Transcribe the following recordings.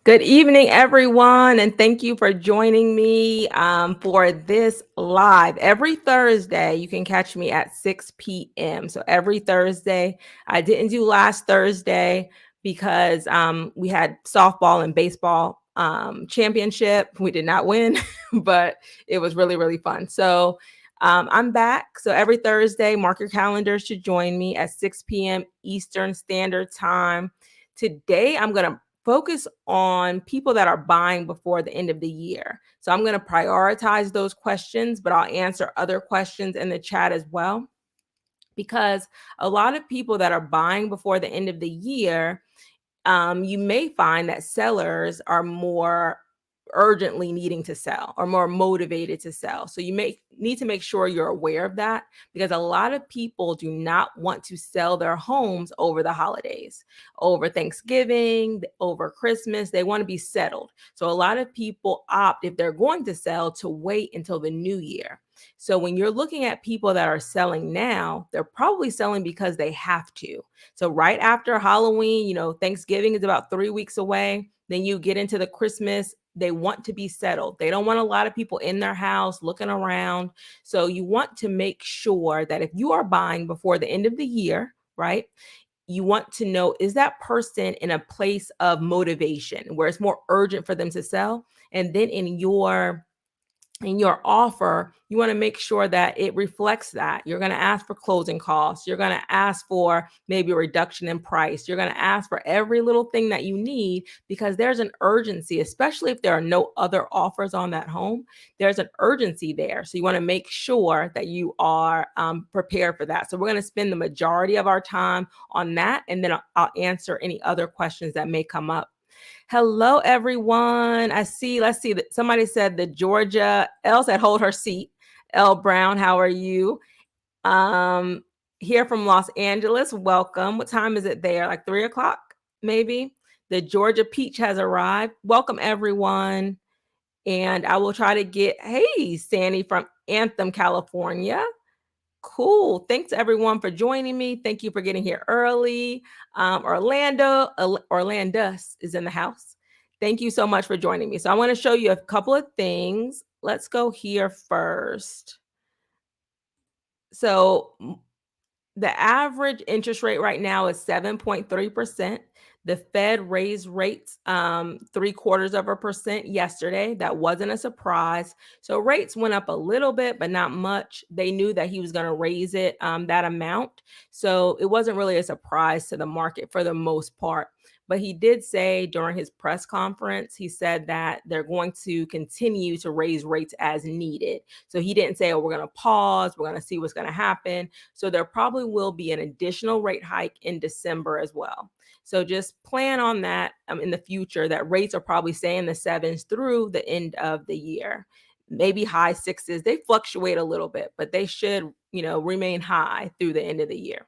Good evening, everyone, and thank you for joining me for this live. Every Thursday, you can catch me at 6 p.m. So every Thursday, I didn't do last Thursday because we had softball and baseball championship. We did not win, but it was really, really fun. So I'm back. So every Thursday, mark your calendars to join me at 6 p.m. Eastern Standard Time. Today, I'm going to focus on people that are buying before the end of the year. So I'm going to prioritize those questions, but I'll answer other questions in the chat as well. Because a lot of people that are buying before the end of the year, you may find that sellers are more urgently needing to sell or more motivated to sell. So you may need to make sure you're aware of that because a lot of people do not want to sell their homes over the holidays, over Thanksgiving, over Christmas. They want to be settled. So a lot of people opt, if they're going to sell, to wait until the new year. So when you're looking at people that are selling now, they're probably selling because they have to. So right after Halloween, Thanksgiving is about 3 weeks away. Then you get into the Christmas. They want to be settled. They don't want a lot of people in their house looking around. So you want to make sure that if you are buying before the end of the year, right? You want to know, is that person in a place of motivation where it's more urgent for them to sell? And then in your offer, you want to make sure that it reflects that. You're going to ask for closing costs. You're going to ask for maybe a reduction in price. You're going to ask for every little thing that you need because there's an urgency, especially if there are no other offers on that home. There's an urgency there. So you want to make sure that you are prepared for that. So we're going to spend the majority of our time on that. And then I'll answer any other questions that may come up. Hello, everyone. Let's see that somebody said that Georgia, Elle said, hold her seat. Elle Brown, how are you? Here from Los Angeles, welcome. What time is it there? Like 3:00, maybe? The Georgia Peach has arrived. Welcome, everyone. And I will try to hey, Sandy from Anthem, California. Cool. Thanks everyone for joining me. Thank you for getting here early. Orlandus is in the house. Thank you so much for joining me. So I want to show you a couple of things. Let's go here first. So the average interest rate right now is 7.3%. The Fed raised rates 0.75% yesterday. That wasn't a surprise. So rates went up a little bit, but not much. They knew that he was going to raise it that amount. So it wasn't really a surprise to the market for the most part. But he did say during his press conference, he said that they're going to continue to raise rates as needed. So he didn't say, oh, we're going to pause. We're going to see what's going to happen. So there probably will be an additional rate hike in December as well. So just plan on that in the future, that rates are probably staying in the sevens through the end of the year. Maybe high sixes. They fluctuate a little bit, but they should, remain high through the end of the year.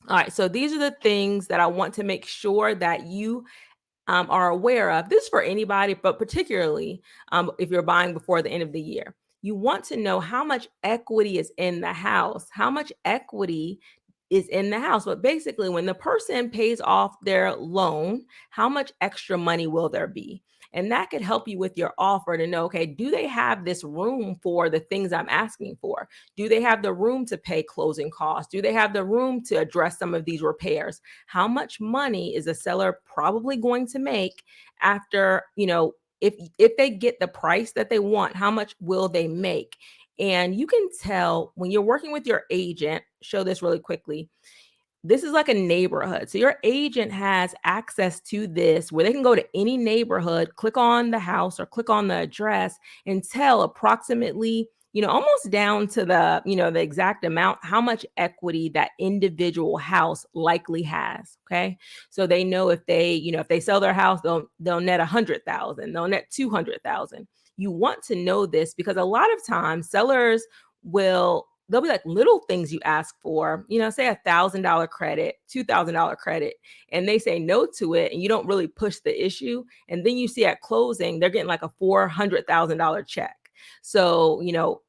All right, so these are the things that I want to make sure that you are aware of. This is for anybody, but particularly if you're buying before the end of the year. You want to know how much equity is in the house, how much equity is in the house. But basically, when the person pays off their loan, how much extra money will there be? And that could help you with your offer to know, okay, do they have this room for the things I'm asking for? Do they have the room to pay closing costs? Do they have the room to address some of these repairs? How much money is a seller probably going to make after, if they get the price that they want, how much will they make? And you can tell when you're working with your agent, show this really quickly. This is like a neighborhood. So your agent has access to this where they can go to any neighborhood, click on the house or click on the address and tell approximately, almost down to the exact amount, how much equity that individual house likely has. Okay. So they know if they sell their house, they'll net 100,000, they'll net 200,000. You want to know this because a lot of times sellers they'll be like little things you ask for, say $1,000 credit, $2,000 credit, and they say no to it and you don't really push the issue. And then you see at closing, they're getting like a $400,000 check. So,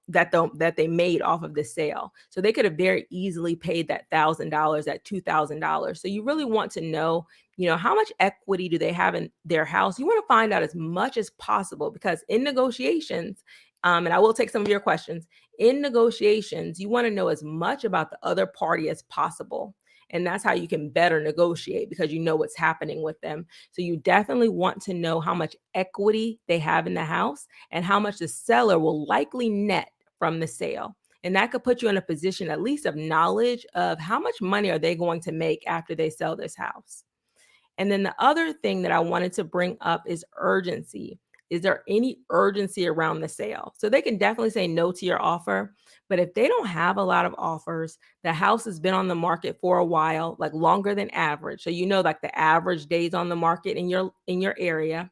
that they made off of the sale. So they could have very easily paid that $1,000, that $2,000. So you really want to know, how much equity do they have in their house? You want to find out as much as possible, because in negotiations, and I will take some of your questions. In negotiations, you want to know as much about the other party as possible. And that's how you can better negotiate, because you know what's happening with them. So you definitely want to know how much equity they have in the house and how much the seller will likely net from the sale. And that could put you in a position, at least, of knowledge of how much money are they going to make after they sell this house. And then the other thing that I wanted to bring up is urgency. Is there any urgency around the sale? So they can definitely say no to your offer, but if they don't have a lot of offers, the house has been on the market for a while, like longer than average. So like the average days on the market in your area.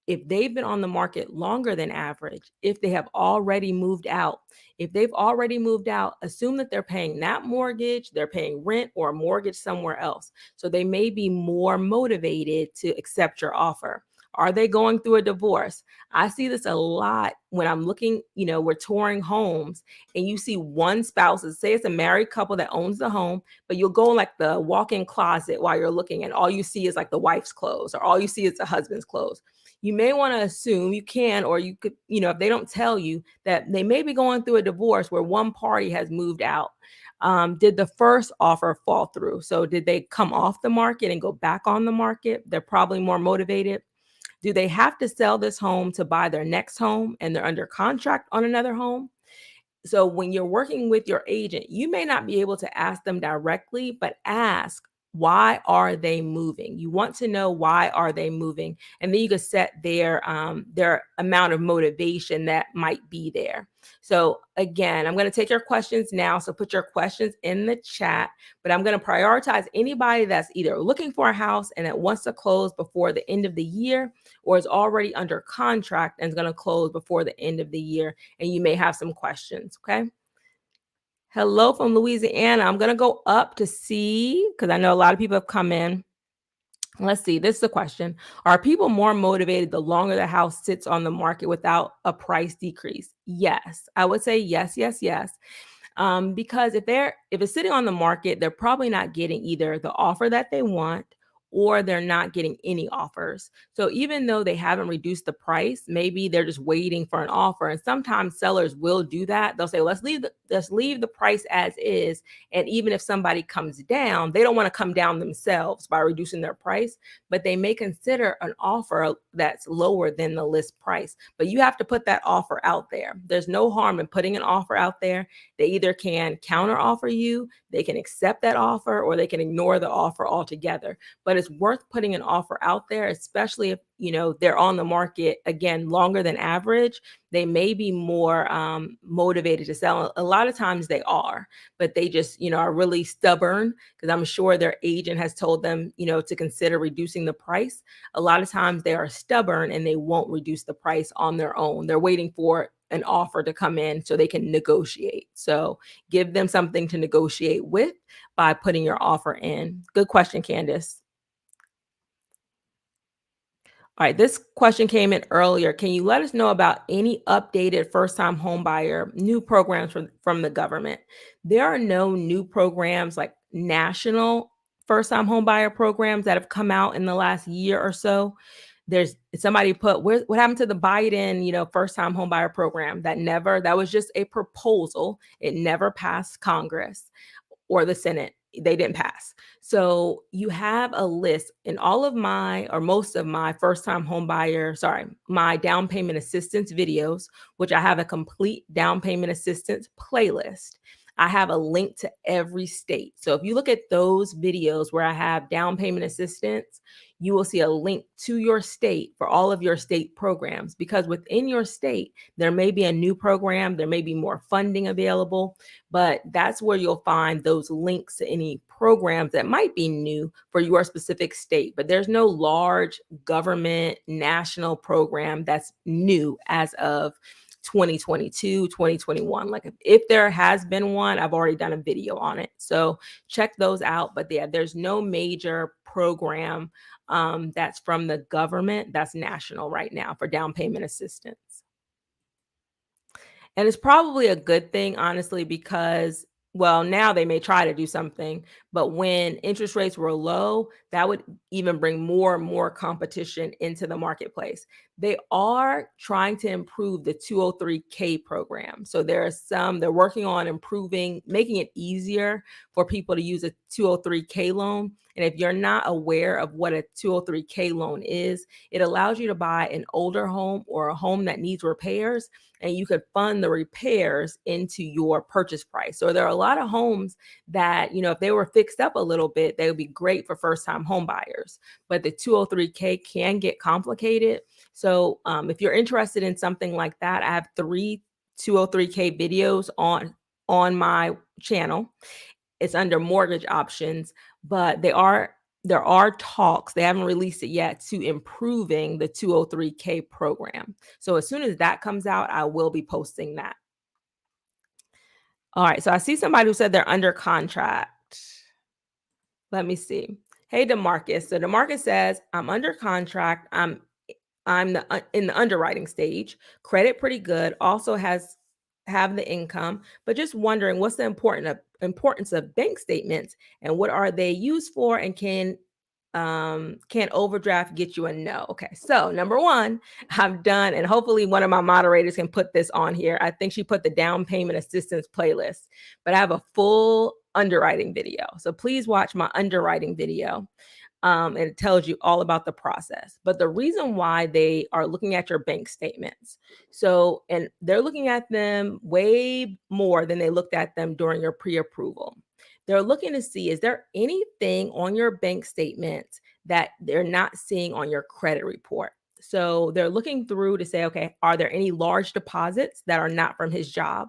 If they've been on the market longer than average, if they have already moved out, if they've already moved out, assume that they're paying that mortgage, they're paying rent or a mortgage somewhere else. So they may be more motivated to accept your offer. Are they going through a divorce? I see this a lot when I'm looking, we're touring homes, and you see one spouse, say it's a married couple that owns the home, but you'll go in like the walk-in closet while you're looking, and all you see is like the wife's clothes, or all you see is the husband's clothes. You may want to assume, you can, or you could, if they don't tell you, that they may be going through a divorce where one party has moved out. Did the first offer fall through? So did they come off the market and go back on the market? They're probably more motivated. Do they have to sell this home to buy their next home and they're under contract on another home? So when you're working with your agent, you may not be able to ask them directly, but ask, why are they moving? You want to know, why are they moving? And then you can set their amount of motivation that might be there. So again, I'm going to take your questions now. So put your questions in the chat, but I'm going to prioritize anybody that's either looking for a house and that wants to close before the end of the year, or is already under contract and is going to close before the end of the year. And you may have some questions. Okay. Hello from Louisiana. I'm going to go up to see, because I know a lot of people have come in. Let's see. This is the question. Are people more motivated the longer the house sits on the market without a price decrease? Yes. I would say yes, yes, yes. Because if it's sitting on the market, they're probably not getting either the offer that they want, or they're not getting any offers. So even though they haven't reduced the price, maybe they're just waiting for an offer. And sometimes sellers will do that. They'll say, let's leave the price as is. And even if somebody comes down, they don't want to come down themselves by reducing their price, but they may consider an offer that's lower than the list price. But you have to put that offer out there. There's no harm in putting an offer out there. They either can counter offer you, they can accept that offer, or they can ignore the offer altogether. But it's worth putting an offer out there, especially if they're on the market again longer than average. They may be more motivated to sell. A lot of times they are, but they just are really stubborn, because I'm sure their agent has told them to consider reducing the price. A lot of times they are stubborn and they won't reduce the price on their own. They're waiting for an offer to come in so they can negotiate. So give them something to negotiate with by putting your offer in. Good question, Candace. All right, this question came in earlier. Can you let us know about any updated first-time homebuyer new programs from the government? There are no new programs, like national first-time homebuyer programs, that have come out in the last year or so. There's somebody put, what happened to the Biden, first-time homebuyer program? That was just a proposal. It never passed Congress or the Senate. They didn't pass. So you have a list in all of my, or most of my my down payment assistance videos, which I have a complete down payment assistance playlist. I have a link to every state. So if you look at those videos where I have down payment assistance, you will see a link to your state for all of your state programs, because within your state, there may be a new program, there may be more funding available, but that's where you'll find those links to any programs that might be new for your specific state. But there's no large government national program that's new as of 2022, 2021. Like if there has been one, I've already done a video on it. So check those out. But yeah, there's no major program that's from the government that's national right now for down payment assistance. And it's probably a good thing, honestly, because, well, now they may try to do something, but when interest rates were low, that would even bring more and more competition into the marketplace. They are trying to improve the 203K program. So they're working on improving, making it easier for people to use a 203K loan. And if you're not aware of what a 203K loan is, it allows you to buy an older home or a home that needs repairs, and you could fund the repairs into your purchase price. So there are a lot of homes that, if they were fixed up a little bit, they would be great for first-time home buyers. But the 203K can get complicated. So if you're interested in something like that, I have 3 203K videos on my channel. It's under mortgage options, but there are talks, they haven't released it yet, to improving the 203K program. So as soon as that comes out, I will be posting that. All right, so I see somebody who said they're under contract. Let me see. Hey, DeMarcus. So DeMarcus says, I'm under contract. In the underwriting stage. Credit pretty good. Also have the income, but just wondering what's the importance of bank statements and what are they used for, and can overdraft get you a no? Okay, so number one, I've done, and hopefully one of my moderators can put this on here. I think she put the down payment assistance playlist, but I have a full underwriting video. So please watch my underwriting video. And it tells you all about the process. But the reason why they are looking at your bank statements, and they're looking at them way more than they looked at them during your pre-approval. They're looking to see, is there anything on your bank statements that they're not seeing on your credit report? So they're looking through to say, okay, are there any large deposits that are not from his job?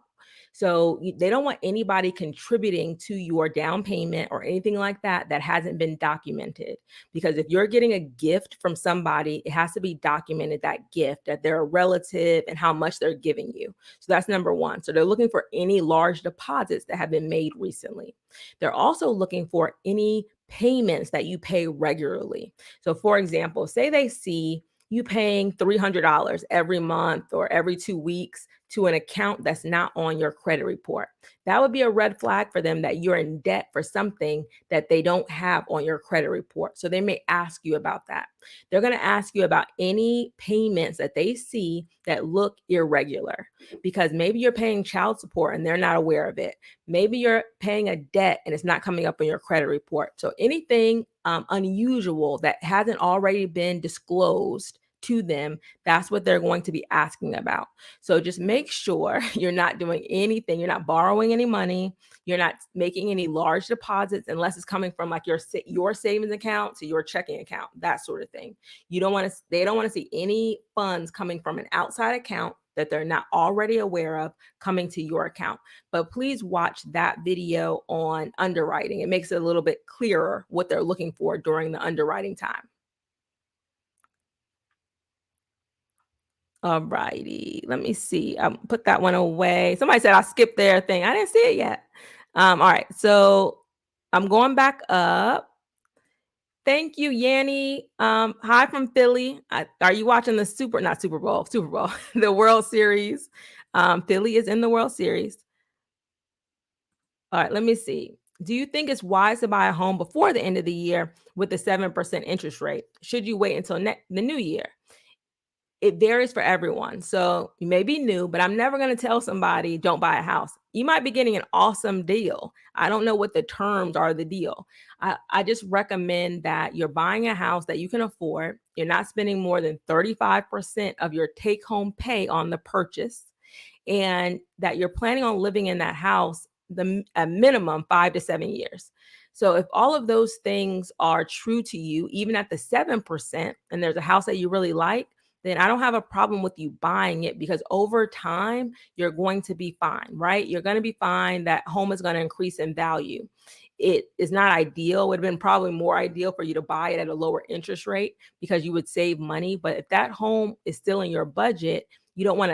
So they don't want anybody contributing to your down payment or anything like that that hasn't been documented. Because if you're getting a gift from somebody, it has to be documented, that gift, that they're a relative and how much they're giving you. So that's number one. So they're looking for any large deposits that have been made recently. They're also looking for any payments that you pay regularly. So for example, say they see you paying $300 every month or every 2 weeks to an account that's not on your credit report. That would be a red flag for them that you're in debt for something that they don't have on your credit report. So they may ask you about that. They're going to ask you about any payments that they see that look irregular, because maybe you're paying child support and they're not aware of it. Maybe you're paying a debt and it's not coming up on your credit report. So anything unusual that hasn't already been disclosed to them, that's what they're going to be asking about. So just make sure you're not doing anything, you're not borrowing any money, you're not making any large deposits unless it's coming from like your savings account to your checking account, that sort of thing. They don't want to see any funds coming from an outside account that they're not already aware of coming to your account. But please watch that video on underwriting. It makes it a little bit clearer what they're looking for during the underwriting time. All righty. Let me see. Put that one away. Somebody said I skipped their thing. I didn't see it yet. All right. So I'm going back up. Thank you, Yanni. Hi from Philly. Are you watching the Super Bowl, the World Series? Philly is in the World Series. All right, let me see. Do you think it's wise to buy a home before the end of the year with a 7% interest rate? Should you wait until the new year? It varies for everyone. So you may be new, but I'm never going to tell somebody don't buy a house. You might be getting an awesome deal. I don't know what the terms are of the deal. I just recommend that you're buying a house that you can afford. You're not spending more than 35% of your take home pay on the purchase, and that you're planning on living in that house a minimum 5 to 7 years. So if all of those things are true to you, even at the 7%, and there's a house that you really like, then I don't have a problem with you buying it, because over time, you're going to be fine, right? You're going to be fine. That home is going to increase in value. It is not ideal. It would have been probably more ideal for you to buy it at a lower interest rate because you would save money. But if that home is still in your budget, you don't want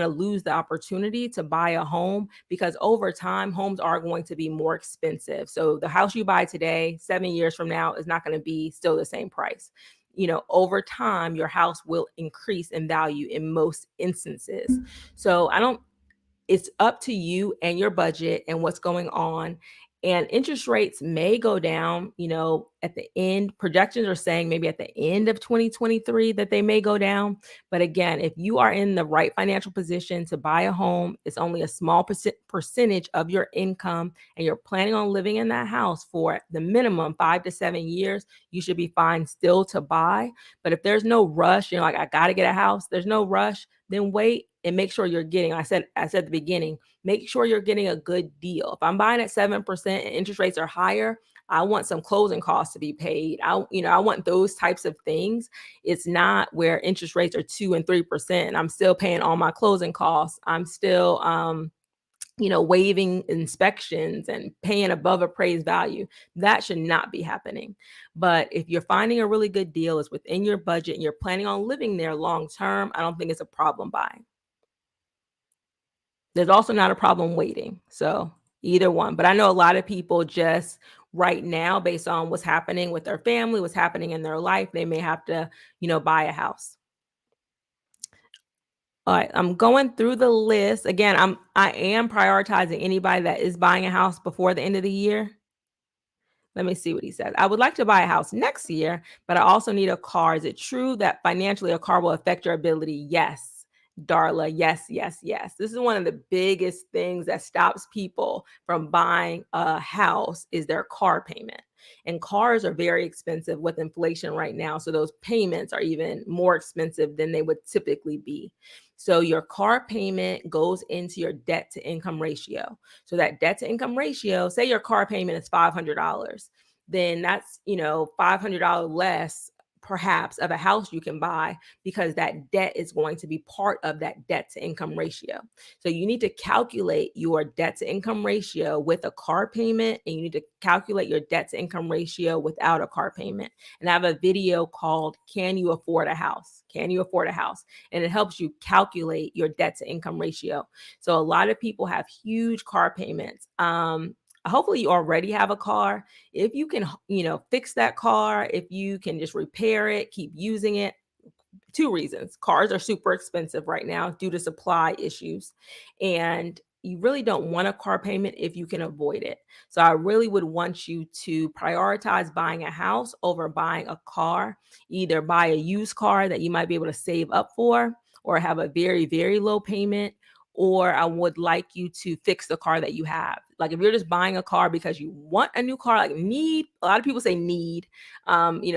to lose the opportunity to buy a home, because over time, homes are going to be more expensive. So the house you buy today, 7 years from now, is not going to be still the same price. Over time, your house will increase in value in most instances. So it's up to you and your budget and what's going on. And interest rates may go down, at the end. Projections are saying maybe at the end of 2023 that they may go down. But again, if you are in the right financial position to buy a home, it's only a small percentage of your income, and you're planning on living in that house for the minimum 5 to 7 years, you should be fine still to buy. But if there's no rush, like, I got to get a house, there's no rush, then wait and make sure you're getting, I said at the beginning, make sure you're getting a good deal. If I'm buying at 7% and interest rates are higher, I want some closing costs to be paid. I want those types of things. It's not where interest rates are 2 and 3%. I'm still paying all my closing costs. I'm still, waiving inspections and paying above appraised value. That should not be happening. But if you're finding a really good deal, it's within your budget, and you're planning on living there long term, I don't think it's a problem buying. There's also not a problem waiting. So either one. But I know a lot of people just right now, based on what's happening with their family, what's happening in their life, they may have to, buy a house. All right, I'm going through the list. Again, I am prioritizing anybody that is buying a house before the end of the year. Let me see what he says. I would like to buy a house next year, but I also need a car. Is it true that financially a car will affect your ability? Yes, Darla. Yes, yes, yes. This is one of the biggest things that stops people from buying a house is their car payment. And cars are very expensive with inflation right now. So those payments are even more expensive than they would typically be. So your car payment goes into your debt to income ratio. So that debt to income ratio, say your car payment is $500, then that's, $500 less perhaps of a house you can buy, because that debt is going to be part of that debt to income ratio. So you need to calculate your debt to income ratio with a car payment, and you need to calculate your debt to income ratio without a car payment. And I have a video called Can You Afford a House? Can you afford a house? And it helps you calculate your debt to income ratio. So a lot of people have huge car payments. Hopefully you already have a car. If you can, fix that car, if you can just repair it, keep using it. Two reasons. Cars are super expensive right now due to supply issues. And you really don't want a car payment if you can avoid it. So I really would want you to prioritize buying a house over buying a car. Either buy a used car that you might be able to save up for, or have a very, very low payment, or I would like you to fix the car that you have. Like, if you're just buying a car because you want a new car, like need, a lot of people say need.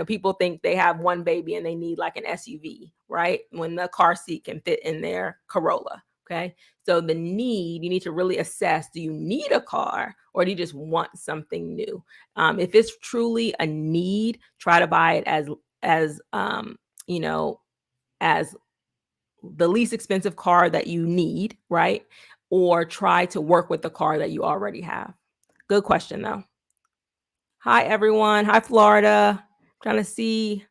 People think they have one baby and they need like an SUV, right? When the car seat can fit in their Corolla. Okay. So the need, you need to really assess, do you need a car or do you just want something new? If it's truly a need, try to buy it as as the least expensive car that you need, right? Or try to work with the car that you already have. Good question, though. Hi, everyone. Hi, Florida. Trying to see.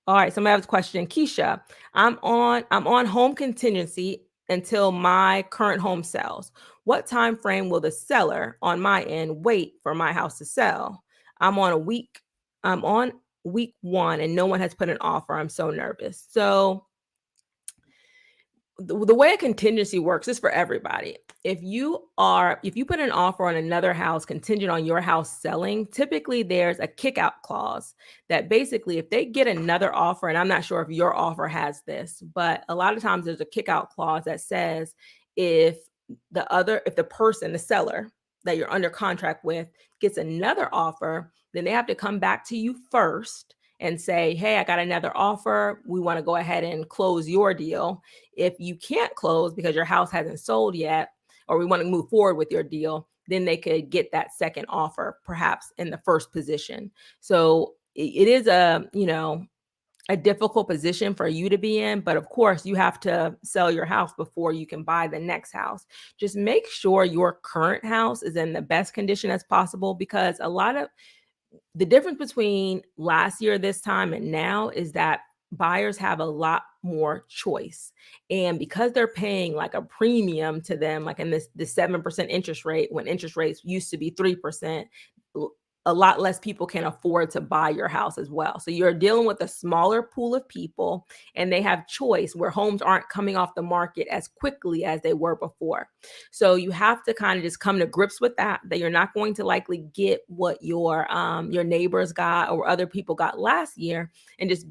All right, somebody has a question. Keisha, I'm on home contingency until my current home sells. What time frame will the seller on my end wait for my house to sell? I'm on week 1 and no one has put an offer. I'm so nervous. So the way a contingency works is for everybody. If you put an offer on another house contingent on your house selling, typically there's a kick out clause that basically, if they get another offer, and I'm not sure if your offer has this, but a lot of times there's a kick out clause that says if the seller that you're under contract with gets another offer, then they have to come back to you first and say, hey, I got another offer. We want to go ahead and close your deal. If you can't close because your house hasn't sold yet, or we want to move forward with your deal, then they could get that second offer, perhaps in the first position. So it is a difficult position for you to be in, but of course you have to sell your house before you can buy the next house. Just make sure your current house is in the best condition as possible, because a lot of the difference between last year this time and now is that buyers have a lot more choice. And because they're paying like a premium to them, like in the 7% interest rate, when interest rates used to be 3%, a lot less people can afford to buy your house as well. So you're dealing with a smaller pool of people, and they have choice where homes aren't coming off the market as quickly as they were before. So you have to kind of just come to grips with that you're not going to likely get what your neighbors got or other people got last year, and just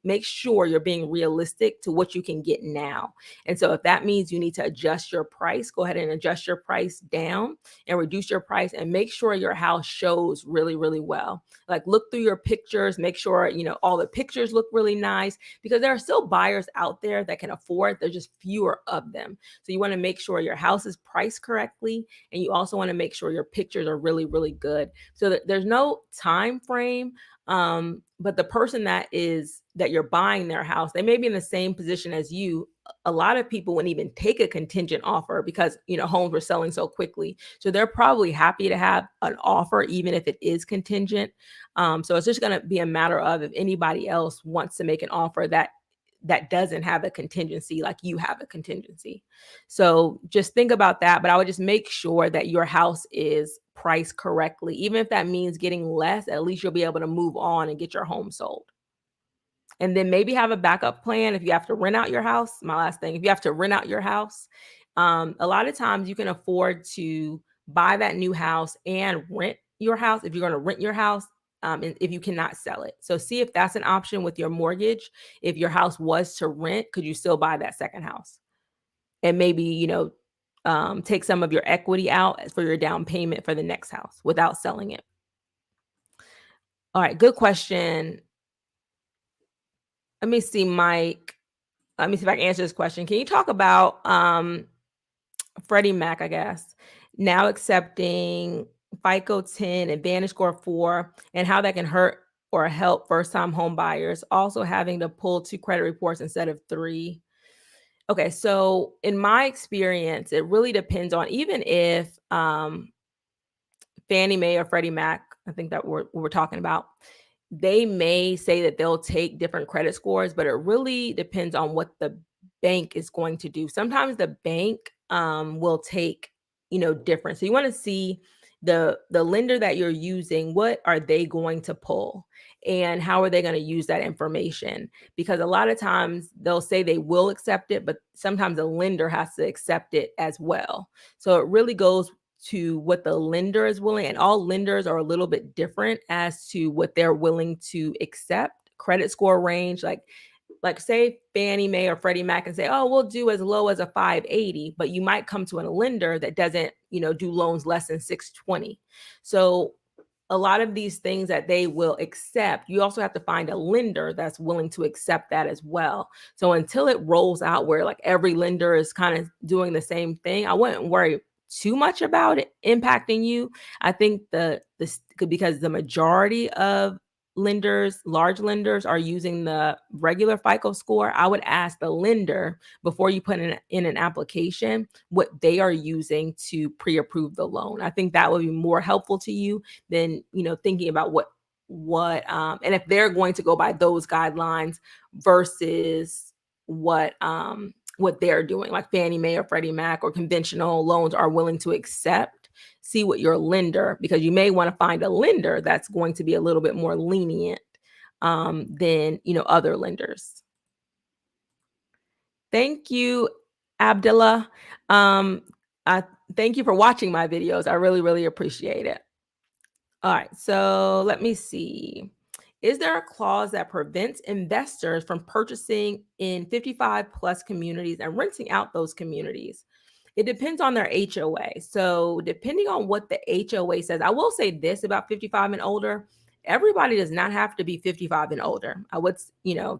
make sure you're being realistic to what you can get now. And so if that means you need to adjust your price, go ahead and adjust your price down and reduce your price, and make sure your house shows really, really well. Like, look through your pictures, make sure, all the pictures look really nice, because there are still buyers out there that can afford, there's just fewer of them. So you want to make sure your house is priced correctly, and you also want to make sure your pictures are really, really good. So that there's no time frame. But the person that you're buying their house, they may be in the same position as you. A lot of people wouldn't even take a contingent offer because homes were selling so quickly. So they're probably happy to have an offer, even if it is contingent. So it's just going to be a matter of if anybody else wants to make an offer that doesn't have a contingency like you have a contingency. So just think about that. But I would just make sure that your house is priced correctly. Even if that means getting less, at least you'll be able to move on and get your home sold. And then maybe have a backup plan if you have to rent out your house. My last thing, if you have to rent out your house, a lot of times you can afford to buy that new house and rent your house if you're going to rent your house, and if you cannot sell it. So see if that's an option with your mortgage. If your house was to rent, could you still buy that second house? And maybe, take some of your equity out for your down payment for the next house without selling it. All right, good question. Let me see, Mike. Let me see if I can answer this question. Can you talk about Freddie Mac, I guess, now accepting FICO 10 and Vantage Score 4, and how that can hurt or help first-time home buyers, also having to pull 2 credit reports instead of 3? Okay, so in my experience, it really depends on, even if Fannie Mae or Freddie Mac, I think that we're talking about, they may say that they'll take different credit scores, but it really depends on what the bank is going to do. Sometimes the bank will take, different. So you want to see the lender that you're using, what are they going to pull? And how are they going to use that information? Because a lot of times they'll say they will accept it, but sometimes the lender has to accept it as well. So it really goes to what the lender is willing, and all lenders are a little bit different as to what they're willing to accept. Credit score range, like say Fannie Mae or Freddie Mac and say, oh, we'll do as low as a 580, but you might come to a lender that doesn't, do loans less than 620. So a lot of these things that they will accept, you also have to find a lender that's willing to accept that as well. So until it rolls out where like every lender is kind of doing the same thing, I wouldn't worry too much about it impacting you. I think because the majority of lenders, large lenders, are using the regular FICO score, I would ask the lender before you put in an application what they are using to pre-approve the loan. I think that would be more helpful to you than thinking about and if they're going to go by those guidelines versus what they're doing, like Fannie Mae or Freddie Mac or conventional loans are willing to accept. See what your lender, because you may want to find a lender that's going to be a little bit more lenient than other lenders. Thank you, Abdullah. I thank you for watching my videos. I really, really appreciate it. All right, so let me see. Is there a clause that prevents investors from purchasing in 55 plus communities and renting out those communities? It depends on their HOA. So depending on what the HOA says, I will say this about 55 and older. Everybody does not have to be 55 and older.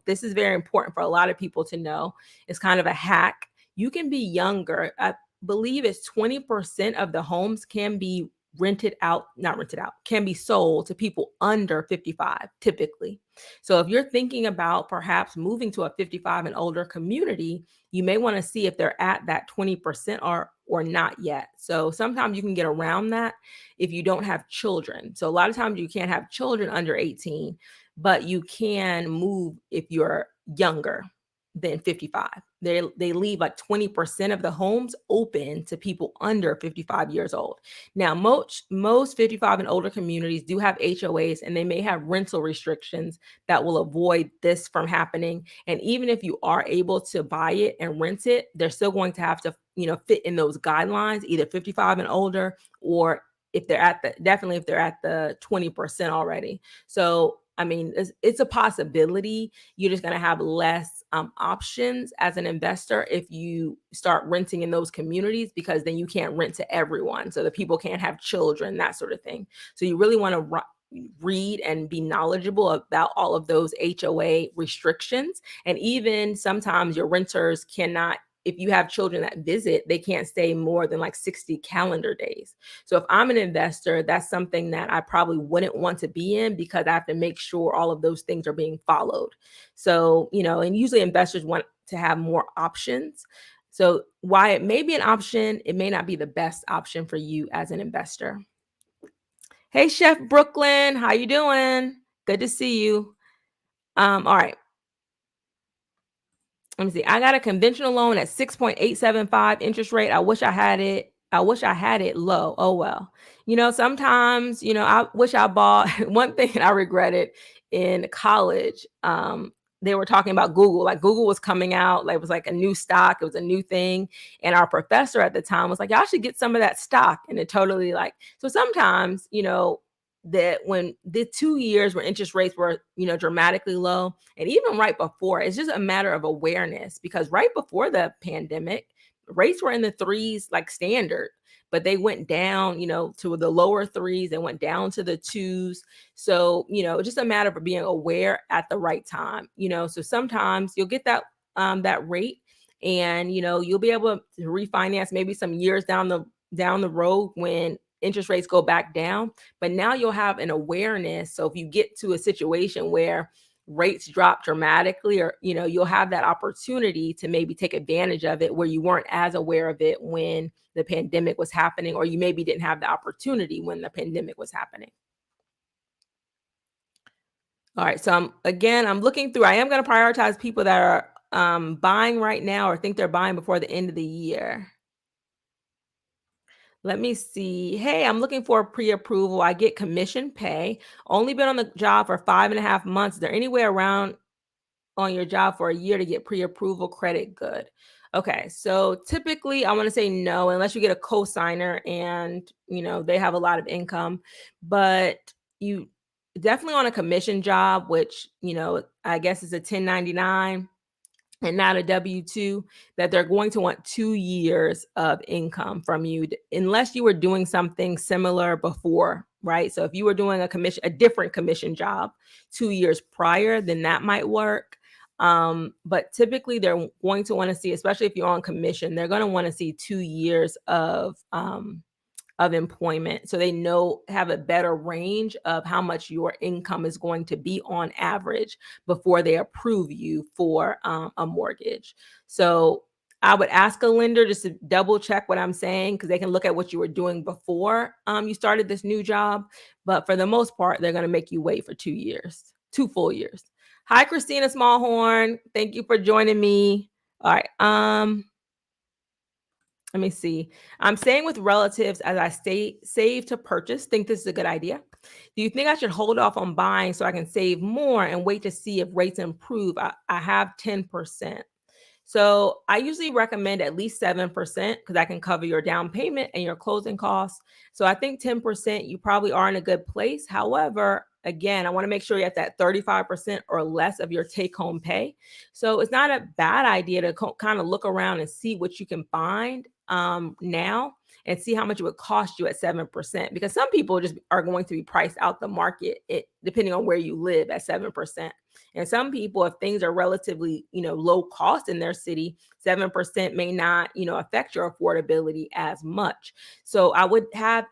This is very important for a lot of people to know. It's kind of a hack. You can be younger. I believe it's 20% of the homes can be can be sold to people under 55 typically. So if you're thinking about perhaps moving to a 55 and older community, you may want to see if they're at that 20% or not yet. So sometimes you can get around that if you don't have children. So a lot of times you can't have children under 18, but you can move if you're younger than 55. they leave like 20% of the homes open to people under 55 years old. Now, most 55 and older communities do have HOAs, and they may have rental restrictions that will avoid this from happening. And even if you are able to buy it and rent it, they're still going to have to, fit in those guidelines, either 55 and older, or if they're at the definitely if they're at the 20% already. So I mean, it's a possibility. You're just going to have less options as an investor if you start renting in those communities, because then you can't rent to everyone. So the people can't have children, that sort of thing. So you really want to read and be knowledgeable about all of those HOA restrictions. And even sometimes your renters cannot, if you have children that visit, they can't stay more than like 60 calendar days. So if I'm an investor, that's something that I probably wouldn't want to be in, because I have to make sure all of those things are being followed. So, and usually investors want to have more options. So while it may be an option, it may not be the best option for you as an investor. Hey, Chef Brooklyn, how you doing? Good to see you. All right. Let me see. I got a conventional loan at 6.875 interest rate. I wish I had it. I wish I had it low. Oh well. Sometimes, I wish I bought one thing I regretted in college. They were talking about Google. Like Google was coming out, like it was like a new stock, it was a new thing. And our professor at the time was like, y'all should get some of that stock. And it totally so sometimes, that when the 2 years where interest rates were, dramatically low, and even right before, it's just a matter of awareness, because right before the pandemic, rates were in the threes, like standard, but they went down, to the lower threes and went down to the twos. So, it's just a matter of being aware at the right time, so sometimes you'll get that rate, and, you'll be able to refinance maybe some years down the road when interest rates go back down. But now you'll have an awareness. So if you get to a situation where rates drop dramatically, or you'll have that opportunity to maybe take advantage of it where you weren't as aware of it when the pandemic was happening, or you maybe didn't have the opportunity when the pandemic was happening. All right, so I'm looking through. I am going to prioritize people that are buying right now or think they're buying before the end of the year. Let me see. Hey, I'm looking for pre-approval. I get commission pay. Only been on the job for 5.5 months. Is there any way around on your job for a year to get pre-approval credit? Good. Okay, so typically I want to say no, unless you get a co-signer and they have a lot of income. But you definitely on a commission job, which I guess is a 1099 and not a W-2, that they're going to want 2 years of income from you, unless you were doing something similar before, right? So if you were doing a different commission job 2 years prior, then that might work. But typically they're going to want to see, especially if you're on commission, they're going to want to see 2 years of employment, so they have a better range of how much your income is going to be on average before they approve you for a mortgage. So I would ask a lender just to double check what I'm saying, because they can look at what you were doing before you started this new job. But for the most part, they're going to make you wait for 2 years, 2 full years. Hi, Christina Smallhorn. Thank you for joining me. All right. Let me see. I'm staying with relatives as I save to purchase. Think this is a good idea. Do you think I should hold off on buying so I can save more and wait to see if rates improve? I have 10%. So I usually recommend at least 7%, because that can cover your down payment and your closing costs. So I think 10%, you probably are in a good place. However, again, I want to make sure you're at that 35% or less of your take home pay. So it's not a bad idea to kind of look around and see what you can find now, and see how much it would cost you at 7%, because some people just are going to be priced out the market, depending on where you live, at 7%. And some people, if things are relatively, low cost in their city, 7% may not, affect your affordability as much. So I would have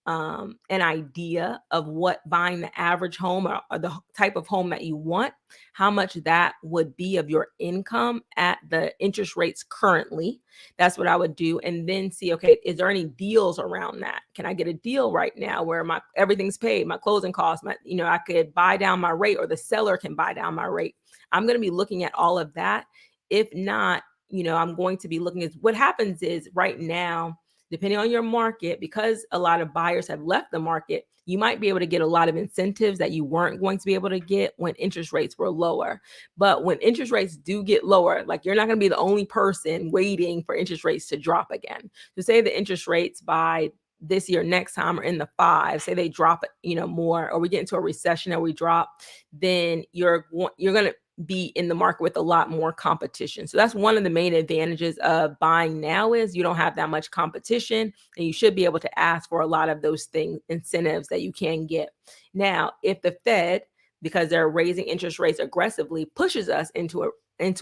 an idea of what buying the average home, or the type of home that you want, how much that would be of your income at the interest rates currently. That's what I would do. And then see, okay, is there any deals around that? Can I get a deal right now where everything's paid, my closing costs, I could buy down my rate, or the seller can buy down my rate. I'm going to be looking at all of that. If not, I'm going to be looking at what happens is right now, depending on your market, because a lot of buyers have left the market, you might be able to get a lot of incentives that you weren't going to be able to get when interest rates were lower. But when interest rates do get lower, like you're not going to be the only person waiting for interest rates to drop again. So say the interest rates by this year, next time are in the five, say they drop, more, or we get into a recession or we drop, then you're going to be in the market with a lot more competition. So that's one of the main advantages of buying now is you don't have that much competition, and you should be able to ask for a lot of those things, incentives that you can get. Now, if the Fed, because they're raising interest rates aggressively, pushes us into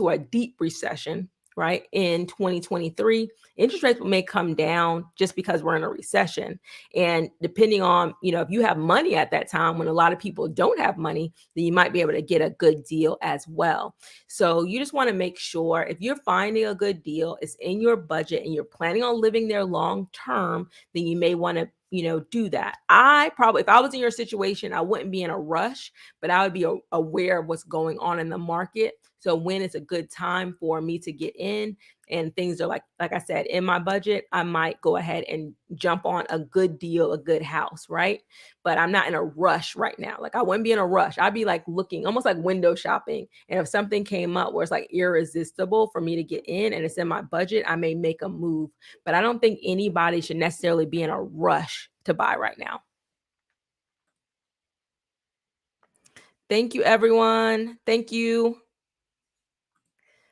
a deep recession, right, in 2023, interest rates may come down just because we're in a recession. And depending on, if you have money at that time when a lot of people don't have money, then you might be able to get a good deal as well. So you just want to make sure if you're finding a good deal, it's in your budget and you're planning on living there long term, then you may want to do that. I probably, if I was in your situation, I wouldn't be in a rush, but I would be aware of what's going on in the market. So when it's a good time for me to get in and things are like I said, in my budget, I might go ahead and jump on a good deal, a good house, right? But I'm not in a rush right now. Like I wouldn't be in a rush. I'd be like looking almost like window shopping. And if something came up where it's like irresistible for me to get in and it's in my budget, I may make a move. But I don't think anybody should necessarily be in a rush to buy right now. Thank you, everyone. Thank you.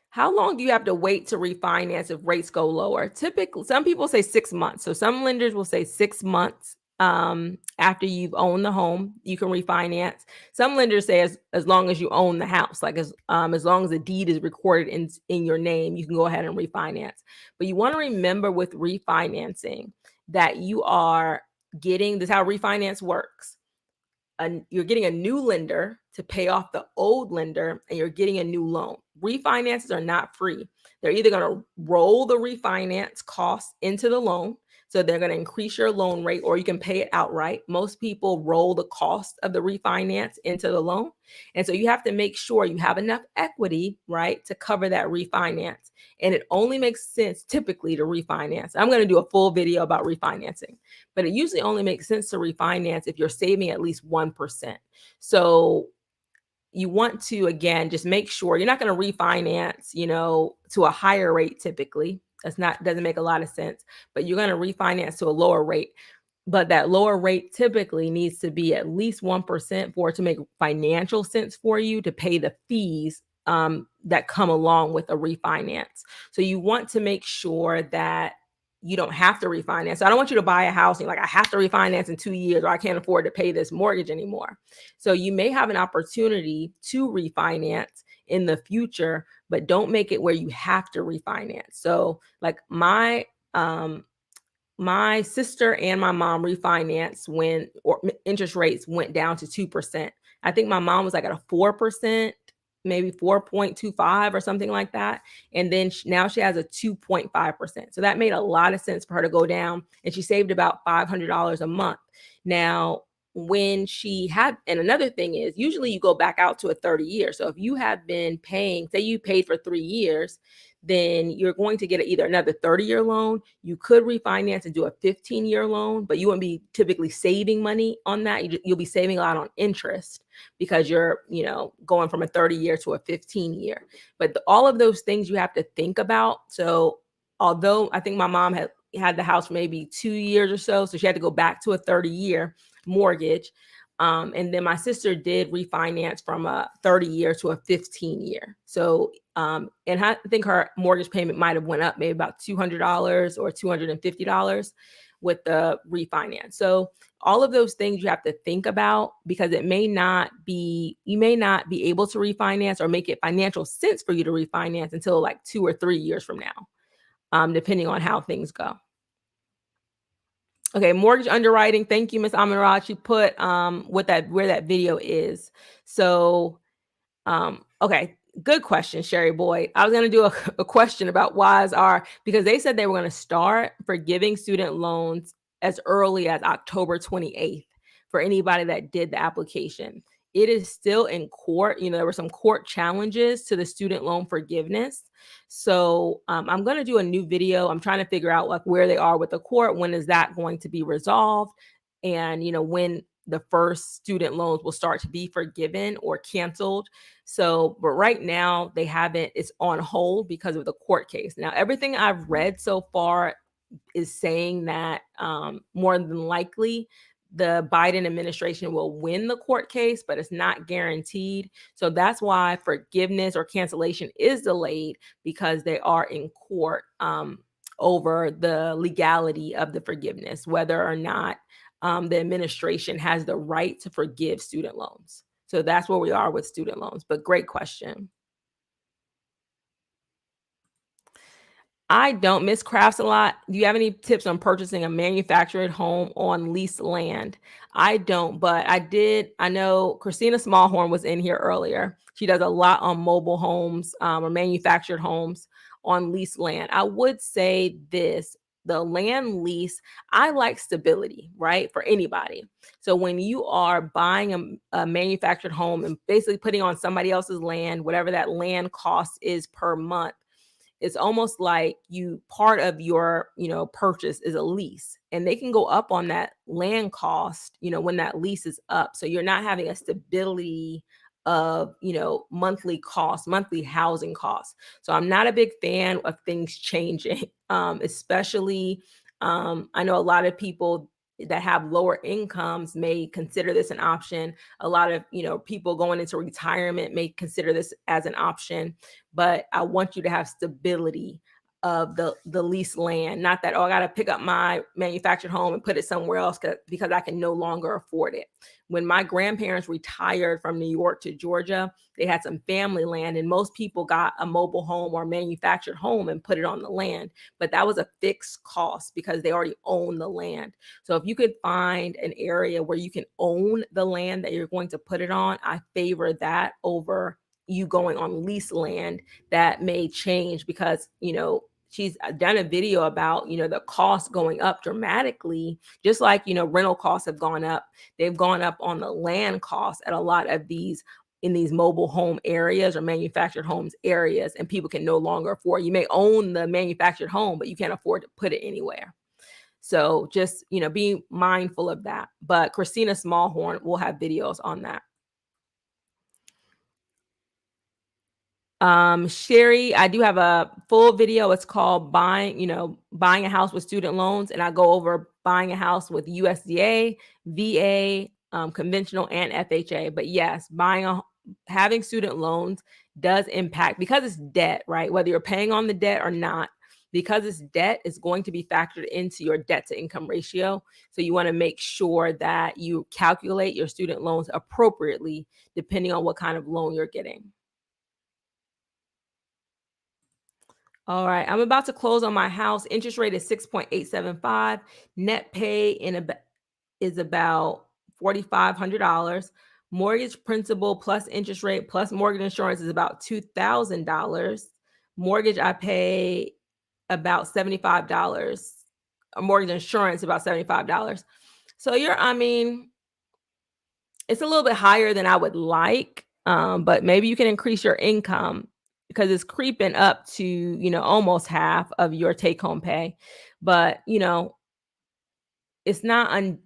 How long do you have to wait to refinance if rates go lower? Typically, some people say 6 months. So some lenders will say 6 months after you've owned the home, you can refinance. Some lenders say as long as you own the house, like as long as the deed is recorded in your name, you can go ahead and refinance. But you want to remember with refinancing that you are getting this, how refinance works. You're getting a new lender to pay off the old lender, and you're getting a new loan. Refinances are not free. They're either going to roll the refinance costs into the loan, so they're going to increase your loan rate, or you can pay it outright. Most people roll the cost of the refinance into the loan. And so you have to make sure you have enough equity, right, to cover that refinance. And it only makes sense typically to refinance. I'm going to do a full video about refinancing, but it usually only makes sense to refinance if you're saving at least 1%. So you want to, again, just make sure you're not going to refinance, to a higher rate typically. Doesn't make a lot of sense, but you're going to refinance to a lower rate. But that lower rate typically needs to be at least 1% for it to make financial sense for you to pay the fees that come along with a refinance. So you want to make sure that you don't have to refinance. So I don't want you to buy a house and you're like, I have to refinance in 2 years or I can't afford to pay this mortgage anymore. So you may have an opportunity to refinance in the future, but don't make it where you have to refinance. So like my sister and my mom refinanced when interest rates went down to 2%. I think my mom was like at a 4%, maybe 4.25 or something like that. And then now she has a 2.5%. So that made a lot of sense for her to go down, and she saved about $500 a month. Now, when she had, and another thing is usually you go back out to a 30 years. So if you have been paying, say you paid for 3 years, then you're going to get either another 30-year loan. You could refinance and do a 15-year loan, but you wouldn't be typically saving money on that. You'll be saving a lot on interest because you're, going from a 30-year to a 15-year. But all of those things you have to think about. So although I think my mom had the house for maybe 2 years or so she had to go back to a 30-year mortgage. And then my sister did refinance from a 30-year to a 15-year. So, and I think her mortgage payment might have went up maybe about $200 or $250 with the refinance. So all of those things you have to think about because you may not be able to refinance or make it financial sense for you to refinance until like 2 or 3 years from now, depending on how things go. Okay, mortgage underwriting. Thank you, Ms. Amanraj. She put where that video is. So, okay, good question, Sherry Boy. I was gonna do a question about because they said they were gonna start forgiving student loans as early as October 28th for anybody that did the application. it is still in court. There were some court challenges to the student loan forgiveness. So I'm going to do a new video. I'm trying to figure out like where they are with the court. When is that going to be resolved? And, when the first student loans will start to be forgiven or canceled. So, but right now they haven't, it's on hold because of the court case. Now, everything I've read so far is saying that more than likely the Biden administration will win the court case, but it's not guaranteed. So that's why forgiveness or cancellation is delayed, because they are in court over the legality of the forgiveness, whether or not the administration has the right to forgive student loans. So that's where we are with student loans. But great question. I don't. Miss Crafts a lot. Do you have any tips on purchasing a manufactured home on leased land? I don't, but I did. I know Christina Smallhorn was in here earlier. She does a lot on mobile homes or manufactured homes on leased land. I would say this: the land lease, I like stability, right? For anybody. So when you are buying a manufactured home and basically putting on somebody else's land, whatever that land cost is per month, it's almost like part of your purchase is a lease, and they can go up on that land cost when that lease is up. So you're not having a stability of monthly costs, monthly housing costs. So I'm not a big fan of things changing. Especially I know a lot of people that have lower incomes may consider this an option. A lot of people going into retirement may consider this as an option, but I want you to have stability of the leased land. Not that, I got to pick up my manufactured home and put it somewhere else because I can no longer afford it. When my grandparents retired from New York to Georgia, they had some family land, and most people got a mobile home or manufactured home and put it on the land. But that was a fixed cost because they already own the land. So if you could find an area where you can own the land that you're going to put it on, I favor that over you going on lease land that may change, because she's done a video about the cost going up dramatically, just like rental costs have gone up. They've gone up on the land costs at a lot of these in these mobile home areas or manufactured homes areas, and people can no longer afford. You may own the manufactured home, but you can't afford to put it anywhere. So just be mindful of that. But Christina Smallhorn will have videos on that. Sherry, I do have a full video. It's called buying a house with student loans. And I go over buying a house with USDA, VA, conventional, and FHA. But yes, having student loans does impact, because it's debt, right? Whether you're paying on the debt or not, because it's debt, is going to be factored into your debt to income ratio. So you want to make sure that you calculate your student loans appropriately, depending on what kind of loan you're getting. All right, I'm about to close on my house. Interest rate is 6.875. Net pay is about $4,500. Mortgage principal plus interest rate plus mortgage insurance is about $2,000. Mortgage, I pay about $75. Mortgage insurance about $75. So it's a little bit higher than I would like, but maybe you can increase your income, because it's creeping up to, almost half of your take home pay. But, it's not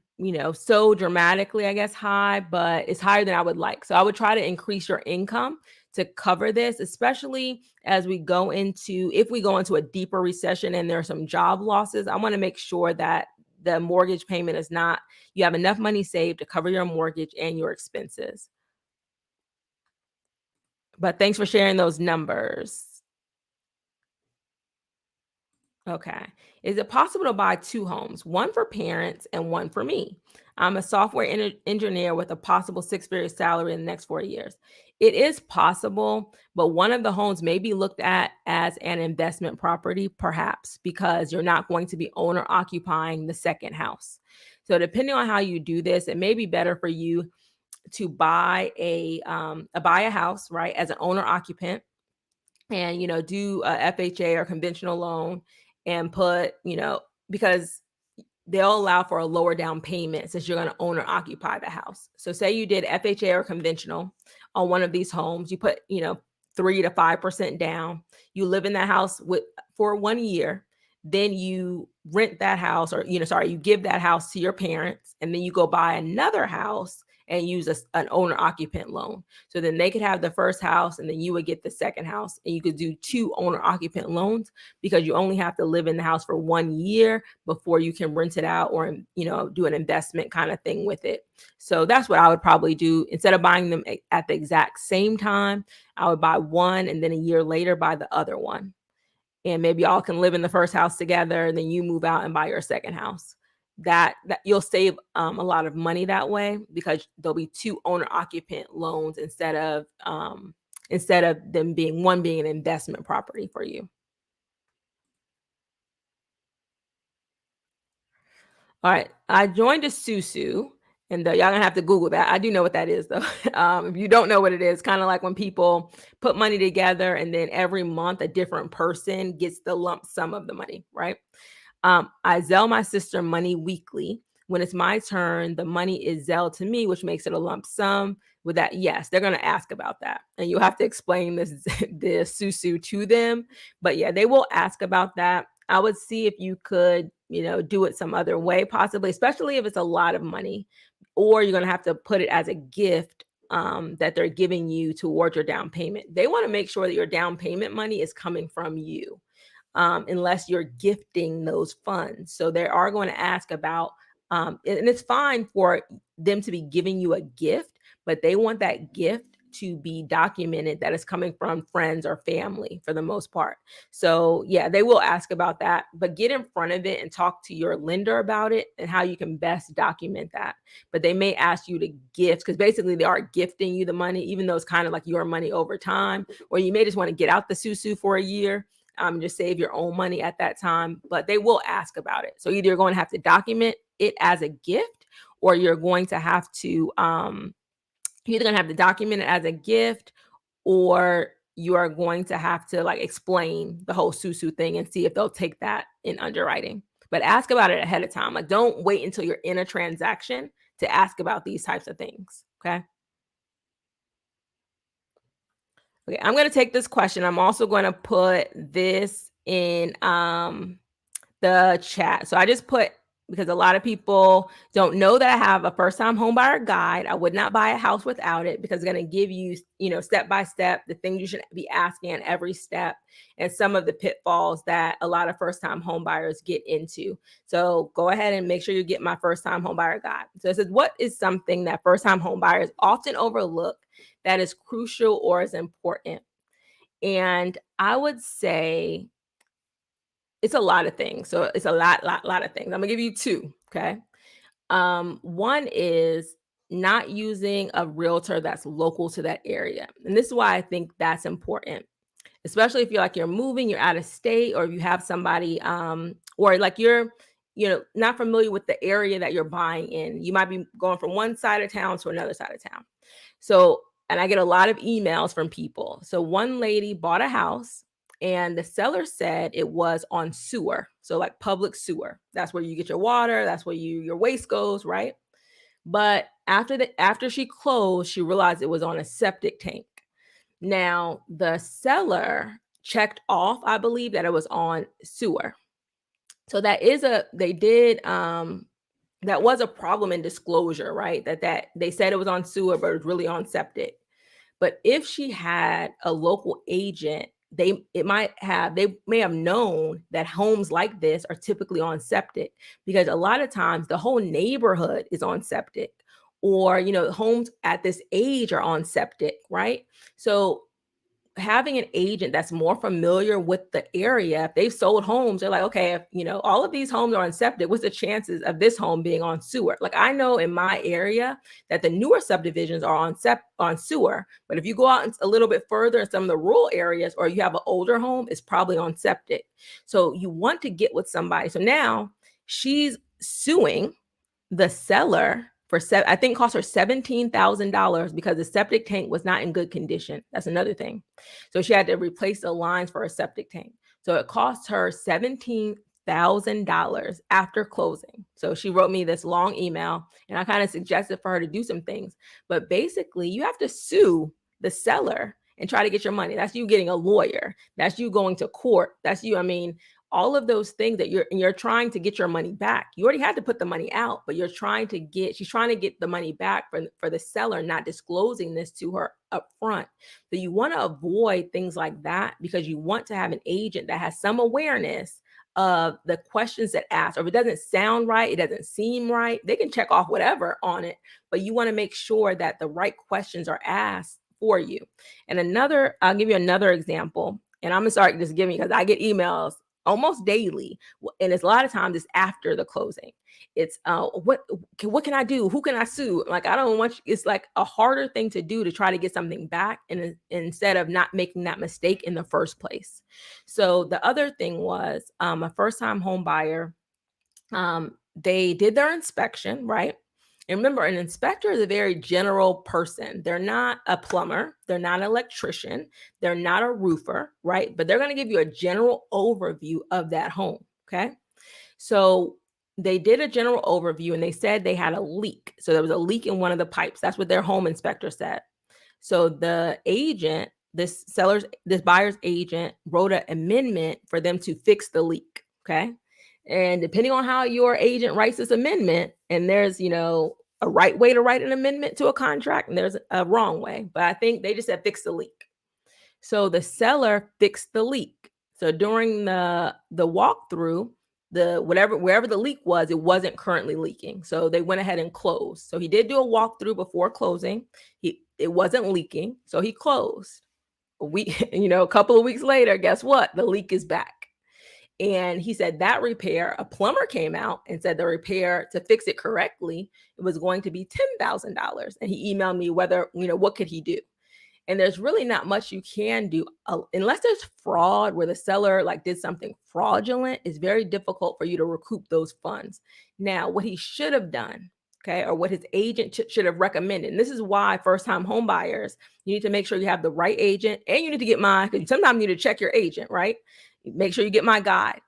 so dramatically, I guess, high, but it's higher than I would like. So I would try to increase your income to cover this, especially as if we go into a deeper recession and there are some job losses. I want to make sure that the mortgage payment you have enough money saved to cover your mortgage and your expenses. But thanks for sharing those numbers. Okay. Is it possible to buy two homes, one for parents and one for me? I'm a software engineer with a possible six-figure salary in the next 4 years. It is possible, but one of the homes may be looked at as an investment property, perhaps, because you're not going to be owner occupying the second house. So depending on how you do this, it may be better for you to buy a house, right, as an owner occupant, and do a FHA or conventional loan, and put because they'll allow for a lower down payment since you're going to own or occupy the house. So say you did FHA or conventional on one of these homes, you put, 3 to 5% down. You live in that house for 1 year, then you rent that house, or you give that house to your parents, and then you go buy another house and use an owner occupant loan. So then they could have the first house, and then you would get the second house, and you could do 2 owner occupant loans because you only have to live in the house for 1 year before you can rent it out, or do an investment kind of thing with it. So that's what I would probably do. Instead of buying them at the exact same time, I would buy one and then a year later buy the other one. And maybe y'all can live in the first house together, and then you move out and buy your second house. That you'll save a lot of money that way, because there'll be 2 owner occupant loans instead of them being an investment property for you. All right, I joined a Susu, and y'all gonna have to Google that. I do know what that is, though. If you don't know what it is, kind of like when people put money together, and then every month a different person gets the lump sum of the money, right? I Zelle my sister money weekly. When it's my turn, the money is Zelle to me, which makes it a lump sum. With that, yes, they're going to ask about that, and you'll have to explain this the Susu to them. But yeah, they will ask about that. I would see if you could, do it some other way, possibly, especially if it's a lot of money, or you're going to have to put it as a gift that they're giving you towards your down payment. They want to make sure that your down payment money is coming from you, unless you're gifting those funds. So they are going to ask about, and it's fine for them to be giving you a gift, but they want that gift to be documented that it's coming from friends or family for the most part. So yeah, they will ask about that, but get in front of it and talk to your lender about it and how you can best document that. But they may ask you to gift, because basically they are gifting you the money, even though it's kind of like your money over time, or you may just want to get out the Susu for a year, just save your own money at that time. But they will ask about it. So either you're going to have to document it as a gift, or you're going to have to you're either going to have to document it as a gift, or you are going to have to like explain the whole Susu thing and see if they'll take that in underwriting. But ask about it ahead of time. Like, don't wait until you're in a transaction to ask about these types of things. Okay. Okay, I'm going to take this question. I'm also going to put this in the chat. So I just put, because a lot of people don't know that I have a first time home buyer guide. I would not buy a house without it, because it's going to give you, step by step, the things you should be asking at every step, and some of the pitfalls that a lot of first time home buyers get into. So go ahead and make sure you get my first time home buyer guide. So it says, what is something that first time home buyers often overlook that is crucial or is important? And I would say it's a lot of things. So it's a lot of things. I'm gonna give you 2. Okay. One is not using a realtor that's local to that area. And this is why I think that's important, especially if you're moving, you're out of state, or if you have somebody, or like you're, not familiar with the area that you're buying in. You might be going from one side of town to another side of town. So, and I get a lot of emails from people. So one lady bought a house, and the seller said it was on sewer. So like public sewer. That's where you get your water, that's where your waste goes, right? But after she closed, she realized it was on a septic tank. Now, the seller checked off, I believe, that it was on sewer. So that was a problem in disclosure, right? That they said it was on sewer, but it was really on septic. But if she had a local agent, they may have known that homes like this are typically on septic, because a lot of times the whole neighborhood is on septic, or homes at this age are on septic, right? So having an agent that's more familiar with the area, if they've sold homes, they're like, okay, if all of these homes are on septic, what's the chances of this home being on sewer? Like, I know in my area that the newer subdivisions are on sewer, but if you go out a little bit further in some of the rural areas, or you have an older home, it's probably on septic. So you want to get with somebody. So now she's suing the seller for I think cost her $17,000, because the septic tank was not in good condition. That's another thing. So she had to replace the lines for a septic tank. So it cost her $10,000 after closing. So she wrote me this long email, and I kind of suggested for her to do some things. But basically, you have to sue the seller and try to get your money. That's you getting a lawyer. That's you going to court. That's you. I mean, all of those things that you're trying to get your money back. You already had to put the money out, but she's trying to get the money back for the seller not disclosing this to her up front. So you want to avoid things like that because you want to have an agent that has some awareness of the questions that ask, or if it doesn't sound right, it doesn't seem right, they can check off whatever on it, but you want to make sure that the right questions are asked for you. And I'll give you another example, and I'm gonna start just giving, because I get emails almost daily, and it's a lot of times it's after the closing. It's what can I do? Who can I sue? Like, I don't want you, it's like a harder thing to do to try to get something back, and instead of not making that mistake in the first place. So the other thing was a first-time home buyer. They did their inspection, right? And remember, an inspector is a very general person. They're not a plumber, they're not an electrician, they're not a roofer, right? But they're going to give you a general overview of that home, okay? So they did a general overview, and they said they had a leak. So there was a leak in one of the pipes. That's what their home inspector said. So the agent, this buyer's agent, wrote an amendment for them to fix the leak. Okay. And depending on how your agent writes this amendment, and there's, a right way to write an amendment to a contract, and there's a wrong way. But I think they just said fix the leak. So the seller fixed the leak. So during the walkthrough, wherever the leak was, it wasn't currently leaking. So they went ahead and closed. So he did do a walkthrough before closing. It wasn't leaking, so he closed. A couple of weeks later, guess what? The leak is back. And he said that repair, a plumber came out and said the repair to fix it correctly, it was going to be $10,000. And he emailed me what could he do? And there's really not much you can do unless there's fraud where the seller did something fraudulent. It's very difficult for you to recoup those funds. Now, what he should have done, okay, or what his agent should have recommended. And this is why first-time home buyers, you need to make sure you have the right agent, and you need to get because sometimes you need to check your agent, right? Make sure you get my guide.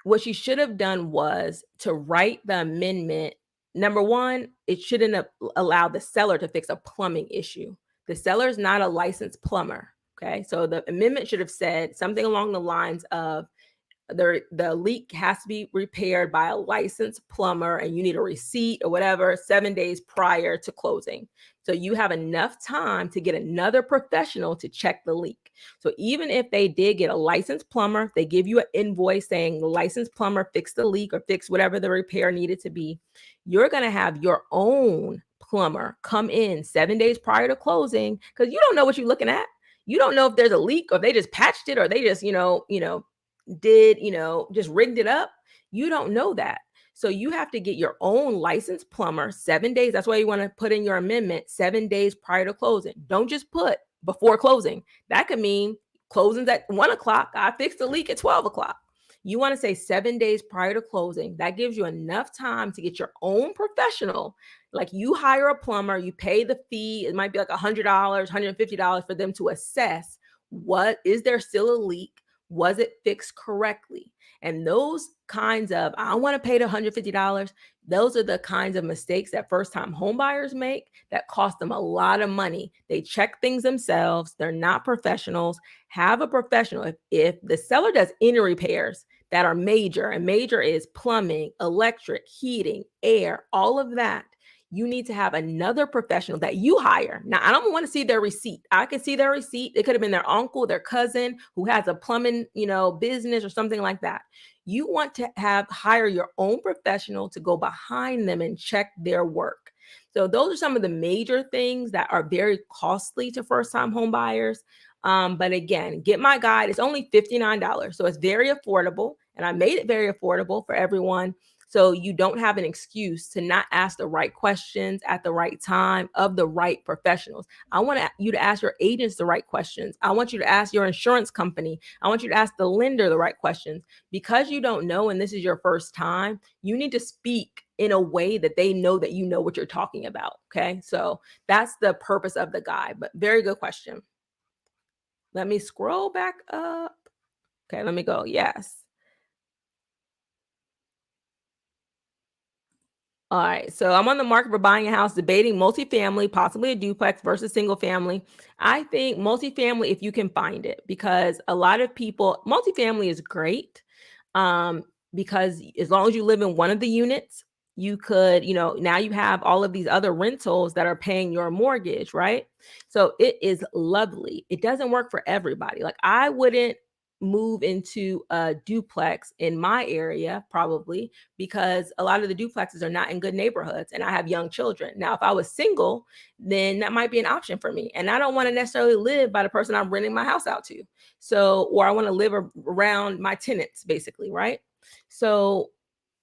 What she should have done was to write the amendment. Number one, it shouldn't have allowed the seller to fix a plumbing issue. The seller is not a licensed plumber. Okay. So the amendment should have said something along the lines of the leak has to be repaired by a licensed plumber, and you need a receipt or whatever 7 days prior to closing. So you have enough time to get another professional to check the leak. So even if they did get a licensed plumber, they give you an invoice saying the licensed plumber fixed the leak or fixed whatever the repair needed to be, you're going to have your own plumber come in 7 days prior to closing, because you don't know what you're looking at. You don't know if there's a leak, or if they just patched it, or they just, did, just rigged it up. You don't know that. So you have to get your own licensed plumber 7 days. That's why you want to put in your amendment 7 days prior to closing. Don't just put before closing. That could mean closing's at 1:00. I fixed the leak at 12:00. You want to say 7 days prior to closing. That gives you enough time to get your own professional. Like, you hire a plumber, you pay the fee. It might be like $100, $150 for them to assess is there still a leak? Was it fixed correctly? And those kinds of, I don't want to pay the $150. Those are the kinds of mistakes that first-time home buyers make that cost them a lot of money. They check things themselves. They're not professionals. Have a professional. If the seller does any repairs that are major, and major is plumbing, electric, heating, air, all of that, you need to have another professional that you hire. Now, I don't want to see their receipt. I can see their receipt. It could have been their uncle, their cousin who has a plumbing, business or something like that. You want to hire your own professional to go behind them and check their work. So those are some of the major things that are very costly to first-time home buyers. But again, get my guide. It's only $59. So it's very affordable. And I made it very affordable for everyone. So you don't have an excuse to not ask the right questions at the right time of the right professionals. I want you to ask your agents the right questions. I want you to ask your insurance company. I want you to ask the lender the right questions. Because you don't know, and this is your first time, you need to speak in a way that they know that you know what you're talking about. Okay. So that's the purpose of the guide, but very good question. Let me scroll back up. Okay. Let me go. Yes. All right. So I'm on the market for buying a house, debating multifamily, possibly a duplex versus single family. I think multifamily, if you can find it, because a lot of people, multifamily is great. Um, because as long as you live in one of the units, you could, now you have all of these other rentals that are paying your mortgage, right? So it is lovely. It doesn't work for everybody. Like I wouldn't move into a duplex in my area, probably because a lot of the duplexes are not in good neighborhoods and I have young children. Now, if I was single, then that might be an option for me. And I don't want to necessarily live by the person I'm renting my house out to. So, or I want to live around my tenants, basically, right? So,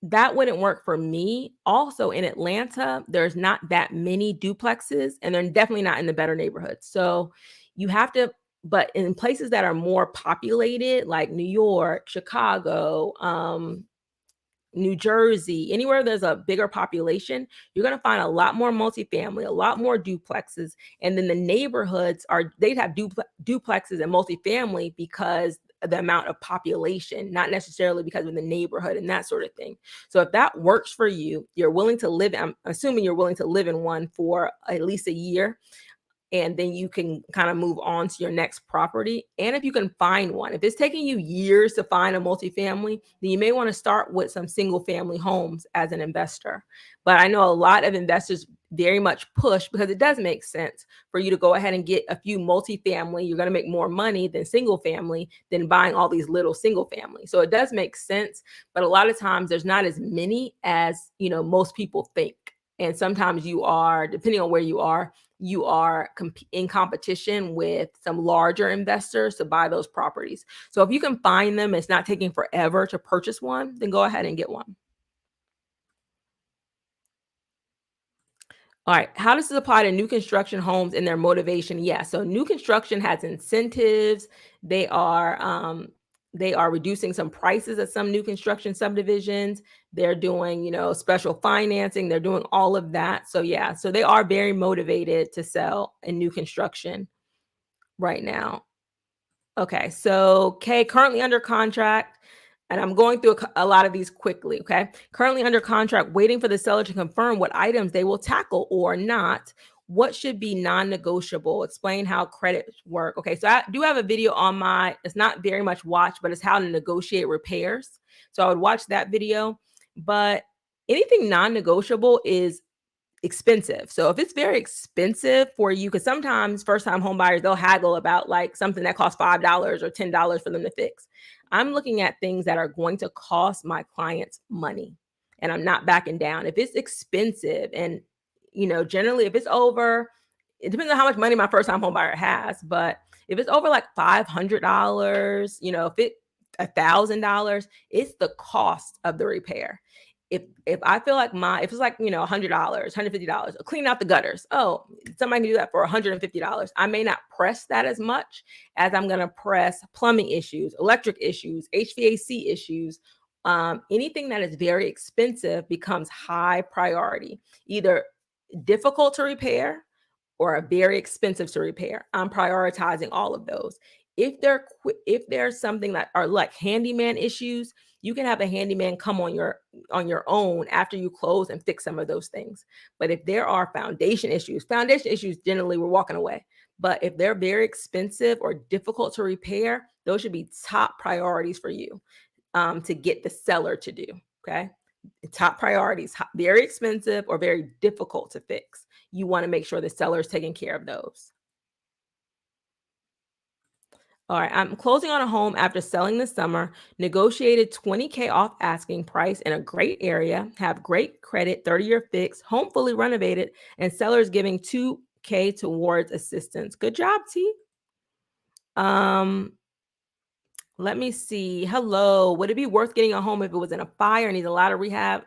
that wouldn't work for me. Also, in Atlanta, there's not that many duplexes and they're definitely not in the better neighborhoods. So, you have to, but in places that are more populated, like New York, Chicago, New Jersey, anywhere there's a bigger population, you're going to find a lot more multifamily, a lot more duplexes. And then the neighborhoods they'd have duplexes and multifamily because of the amount of population, not necessarily because of the neighborhood and that sort of thing. So if that works for you, you're willing to live, I'm assuming you're willing to live in one for at least a year, and then you can kind of move on to your next property. And if you can find one, if it's taking you years to find a multifamily, then you may want to start with some single family homes as an investor. But I know a lot of investors very much push, because it does make sense for you to go ahead and get a few multifamily. You're going to make more money than single family than buying all these little single family. So it does make sense, but a lot of times there's not as many as, most people think. And sometimes you are, depending on where you are in competition with some larger investors to buy those properties. So if you can find them, it's not taking forever to purchase one, then go ahead and get one. All right. How does this apply to new construction homes and their motivation? Yeah. So new construction has incentives. They are they are reducing some prices at some new construction subdivisions. They're doing, special financing. They're doing all of that. So yeah, so they are very motivated to sell in new construction right now. Okay, so Kay, currently under contract, and I'm going through a lot of these quickly. Okay, currently under contract, waiting for the seller to confirm what items they will tackle or not. What should be non-negotiable? Explain how credits work. Okay, so I do have a video on it's not very much watched, but it's how to negotiate repairs. So I would watch that video. But anything non-negotiable is expensive. So if it's very expensive for you, because sometimes first time home buyers, they'll haggle about like something that costs $5 or $10 for them to fix. I'm looking at things that are going to cost my clients money, and I'm not backing down. If it's expensive, and generally if it's over, it depends on how much money my first time home buyer has, but if it's over like $500, if it $1,000, it's the cost of the repair. If I feel like if it's like, $100, $150, clean out the gutters. Oh, somebody can do that for $150. I may not press that as much as I'm going to press plumbing issues, electric issues, HVAC issues. Anything that is very expensive becomes high priority, either difficult to repair or are very expensive to repair. I'm prioritizing all of those. If there's something that are like handyman issues, you can have a handyman come on your own after you close and fix some of those things. But if there are foundation issues generally we're walking away. But if they're very expensive or difficult to repair, those should be top priorities for you to get the seller to do. Okay. Top priorities, very expensive or very difficult to fix. You want to make sure the seller is taking care of those. All right, I'm closing on a home after selling this summer, negotiated 20K off asking price in a great area, have great credit, 30-year fix, home fully renovated, and sellers giving 2K towards assistance. Good job, T. Um, Let me see. Hello. Would it be worth getting a home if it was in a fire and needs a lot of rehab?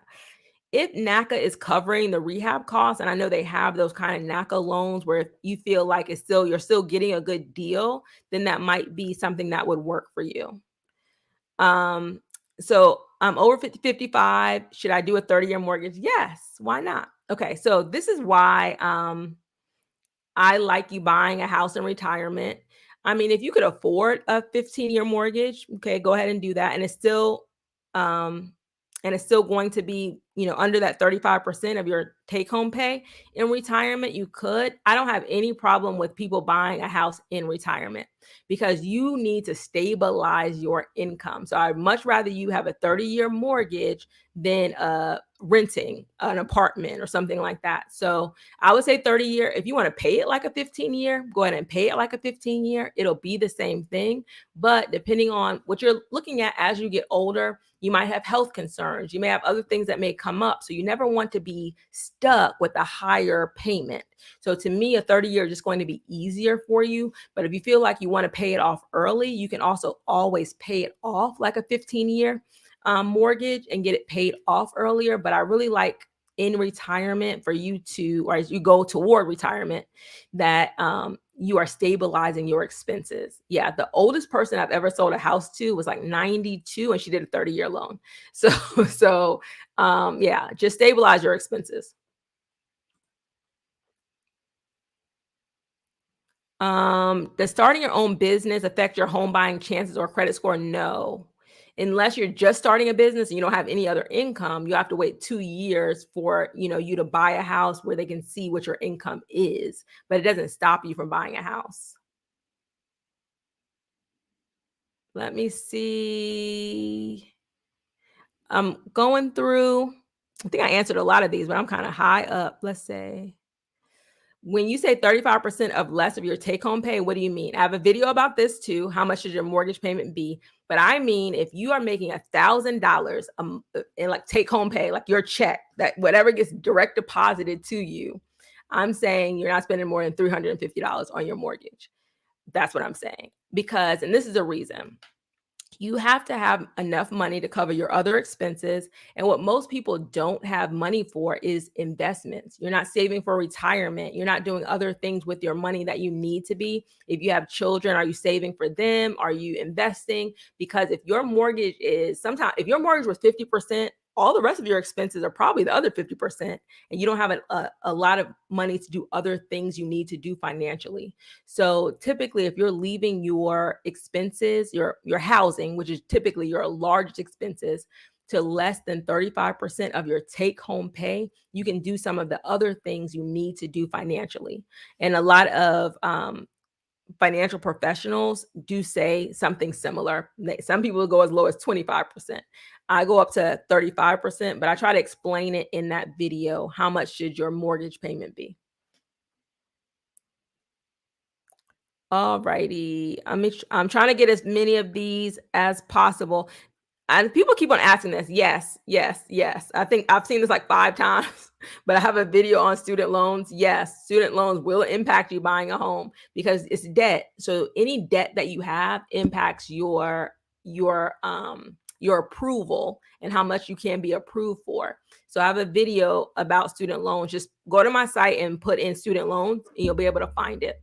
If NACA is covering the rehab costs, and I know they have those kind of NACA loans where if you feel like you're still getting a good deal, then that might be something that would work for you. So I'm over 55. Should I do a 30-year mortgage? Yes. Why not? Okay. So this is why I like you buying a house in retirement. I mean, if you could afford a 15-year mortgage, okay, go ahead and do that. Um, and it's still going to be under that 35% of your take home pay in retirement, you could. I don't have any problem with people buying a house in retirement because you need to stabilize your income. So I'd much rather you have a 30-year mortgage than renting an apartment or something like that. So I would say 30-year. If you want to pay it like a 15-year, go ahead and pay it like a 15-year. It'll be the same thing. But depending on what you're looking at as you get older, you might have health concerns. You may have other things that may come up. So you never want to be stuck with a higher payment. So to me, a 30-year is just going to be easier for you. But if you feel like you want to pay it off early, you can also always pay it off like a 15-year mortgage and get it paid off earlier. But I really like in retirement for you to, or as you go toward retirement, that you are stabilizing your expenses. Yeah, the oldest person I've ever sold a house to was like 92, and she did a 30-year loan. So just stabilize your expenses. Does starting your own business affect your home buying chances or credit score? No. Unless you're just starting a business and you don't have any other income, you have to wait 2 years for you to buy a house where they can see what your income is. But it doesn't stop you from buying a house. Let me see. I'm going through. I think I answered a lot of these, but I'm kind of high up. Let's say. When you say 35% of less of your take home pay, what do you mean? I have a video about this too. How much should your mortgage payment be? But I mean, if you are making $1,000 in like take home pay, like your check, that whatever gets direct deposited to you, I'm saying you're not spending more than $350 on your mortgage. That's what I'm saying. Because, and this is a reason, you have to have enough money to cover your other expenses. And what most people don't have money for is investments. You're not saving for retirement. You're not doing other things with your money that you need to be. If you have children, are you saving for them? Are you investing? Because if your mortgage is if your mortgage was 50%, all the rest of your expenses are probably the other 50%. And you don't have a lot of money to do other things you need to do financially. So typically, if you're leaving your expenses, your housing, which is typically your largest expenses, to less than 35% of your take home pay, you can do some of the other things you need to do financially. And a lot of financial professionals do say something similar. Some people go as low as 25%. I go up to 35%, but I try to explain it in that video. How much should your mortgage payment be? All righty. I'm trying to get as many of these as possible. And people keep on asking this. Yes, yes, yes. I think I've seen this like 5 times, but I have a video on student loans. Yes, student loans will impact you buying a home because it's debt. So any debt that you have impacts your approval and how much you can be approved for. So I have a video about student loans. Just go to my site and put in student loans and you'll be able to find it.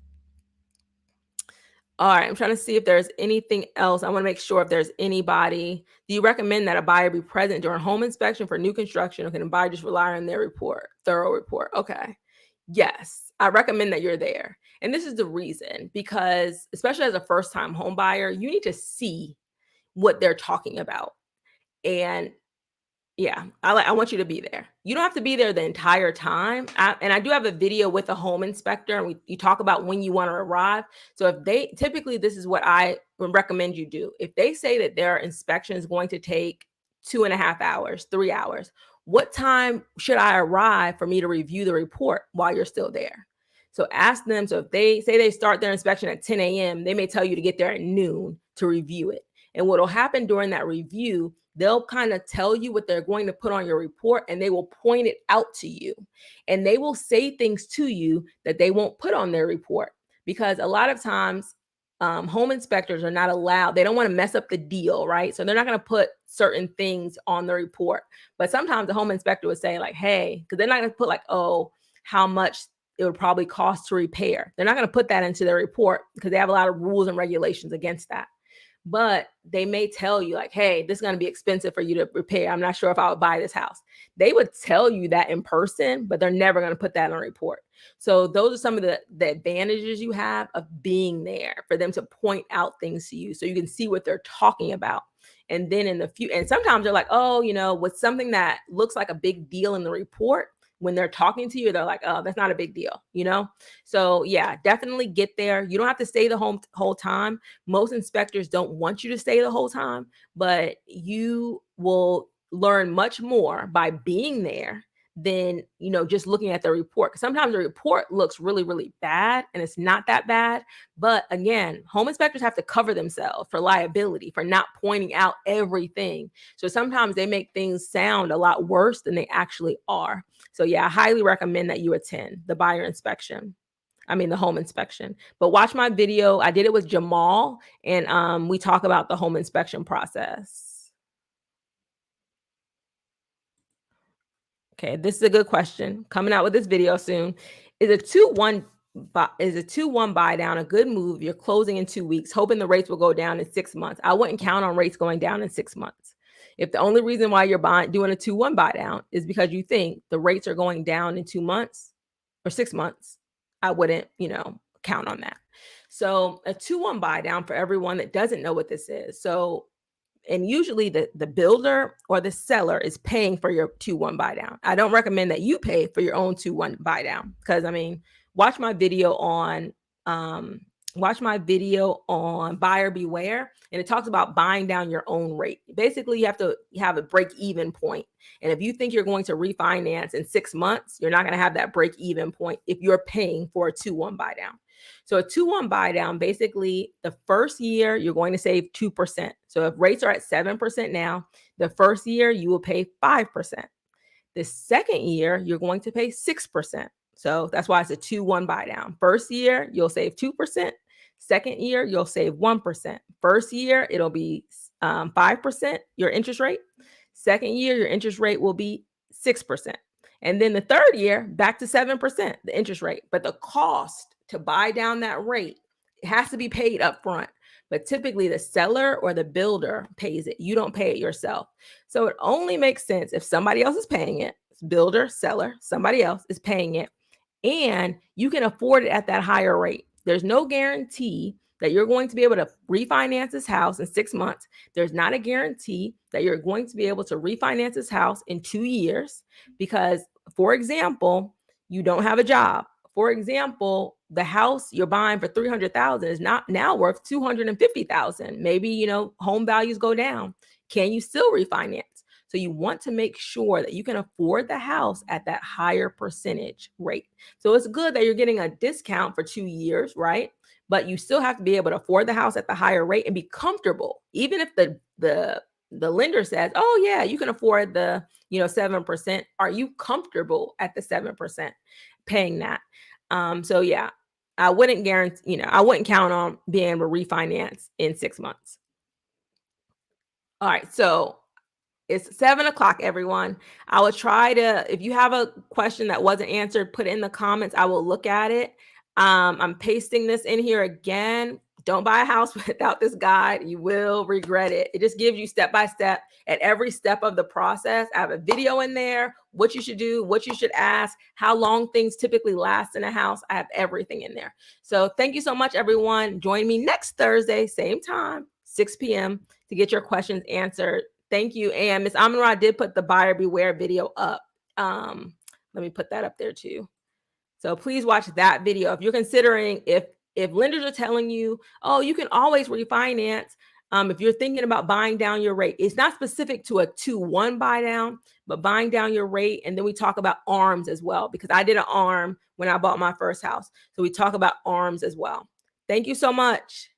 All right, I'm trying to see if there's anything else. I want to make sure if there's anybody. Do you recommend that a buyer be present during home inspection for new construction, or can a buyer just rely on their thorough report? Okay. Yes, I recommend that you're there. And this is the reason, because especially as a first-time home buyer, you need to see what they're talking about. And yeah, I want you to be there. You don't have to be there the entire time. And I do have a video with a home inspector, and you talk about when you want to arrive. So if they typically, this is what I would recommend you do. If they say that their inspection is going to take 2.5 hours, 3 hours, what time should I arrive for me to review the report while you're still there? So ask them. So if they say they start their inspection at 10 a.m., they may tell you to get there at noon to review it. And what will happen during that review, they'll kind of tell you what they're going to put on your report, and they will point it out to you. And they will say things to you that they won't put on their report, because a lot of times home inspectors are not allowed. They don't want to mess up the deal, right? So they're not going to put certain things on the report. But sometimes the home inspector would say like, hey, because they're not going to put like, oh, how much it would probably cost to repair. They're not going to put that into their report because they have a lot of rules and regulations against that. but they may tell you like, hey, this is going to be expensive for you to repair. I'm not sure if I would buy this house. They would tell you that in person, but they're never going to put that on a report. So those are some of the advantages you have of being there, for them to point out things to you so you can see what they're talking about. And then in the few, and sometimes they're like, oh, with something that looks like a big deal in the report, when they're talking to you, they're like, oh, that's not a big deal. So yeah, definitely get there. You don't have to stay the whole time. Most inspectors don't want you to stay the whole time, but you will learn much more by being there than just looking at the report. Because sometimes the report looks really, really bad, and it's not that bad. But again, home inspectors have to cover themselves for liability for not pointing out everything. So sometimes they make things sound a lot worse than they actually are. So yeah, I highly recommend that you attend the home inspection. But watch my video. I did it with Jamal, and we talk about the home inspection process. Okay, this is a good question. Coming out with this video soon. Is a 2-1 buy down a good move? You're closing in 2 weeks, hoping the rates will go down in 6 months. I wouldn't count on rates going down in 6 months. If the only reason why you're doing a 2-1 buy down is because you think the rates are going down in 2 months or 6 months, I wouldn't, count on that. So a 2-1 buy down, for everyone that doesn't know what this is. So, and usually the builder or the seller is paying for your 2-1 buy down. I don't recommend that you pay for your own 2-1 buy down, because watch my video on buyer beware, and it talks about buying down your own rate. Basically, you have to have a break even point. And if you think you're going to refinance in 6 months, you're not going to have that break even point if you're paying for a 2-1 buy down. So a 2-1 buy down, basically the first year you're going to save 2%. So if rates are at 7% now, the first year you will pay 5%. The second year you're going to pay 6%. So that's why it's a 2-1 buy down. First year you'll save 2%. Second year you'll save 1%. First year it'll be 5% your interest rate. Second year your interest rate will be 6%. And then the third year, back to 7%, the interest rate. But the cost to buy down that rate, it has to be paid up front. But typically the seller or the builder pays it. You don't pay it yourself. So it only makes sense if somebody else is paying it. Builder, seller, somebody else is paying it, and you can afford it at that higher rate. There's no guarantee that you're going to be able to refinance this house in 6 months. There's not a guarantee that you're going to be able to refinance this house in 2 years, because, for example, you don't have a job. For example, the house you're buying for $300,000 is not now worth $250,000. Maybe, home values go down. Can you still refinance? So you want to make sure that you can afford the house at that higher percentage rate. So it's good that you're getting a discount for 2 years, right? But you still have to be able to afford the house at the higher rate and be comfortable. Even if the lender says, oh yeah, you can afford the 7%. Are you comfortable at the 7% paying that? So yeah, I wouldn't guarantee, I wouldn't count on being able to refinance in 6 months. All right, so it's 7:00, everyone. I will try to, if you have a question that wasn't answered, put it in the comments. I will look at it. I'm pasting this in here again. Don't buy a house without this guide. You will regret it. It just gives you step by step at every step of the process. I have a video in there, what you should do, what you should ask, how long things typically last in a house. I have everything in there. So thank you so much, everyone. Join me next Thursday, same time, 6 p.m. to get your questions answered. Thank you. And Ms. Amara did put the buyer beware video up. Let me put that up there too. So please watch that video. If you're considering, if lenders are telling you, oh, you can always refinance. If you're thinking about buying down your rate, it's not specific to a 2-1 buy down, but buying down your rate. And then we talk about ARMs as well, because I did an ARM when I bought my first house. So we talk about ARMs as well. Thank you so much.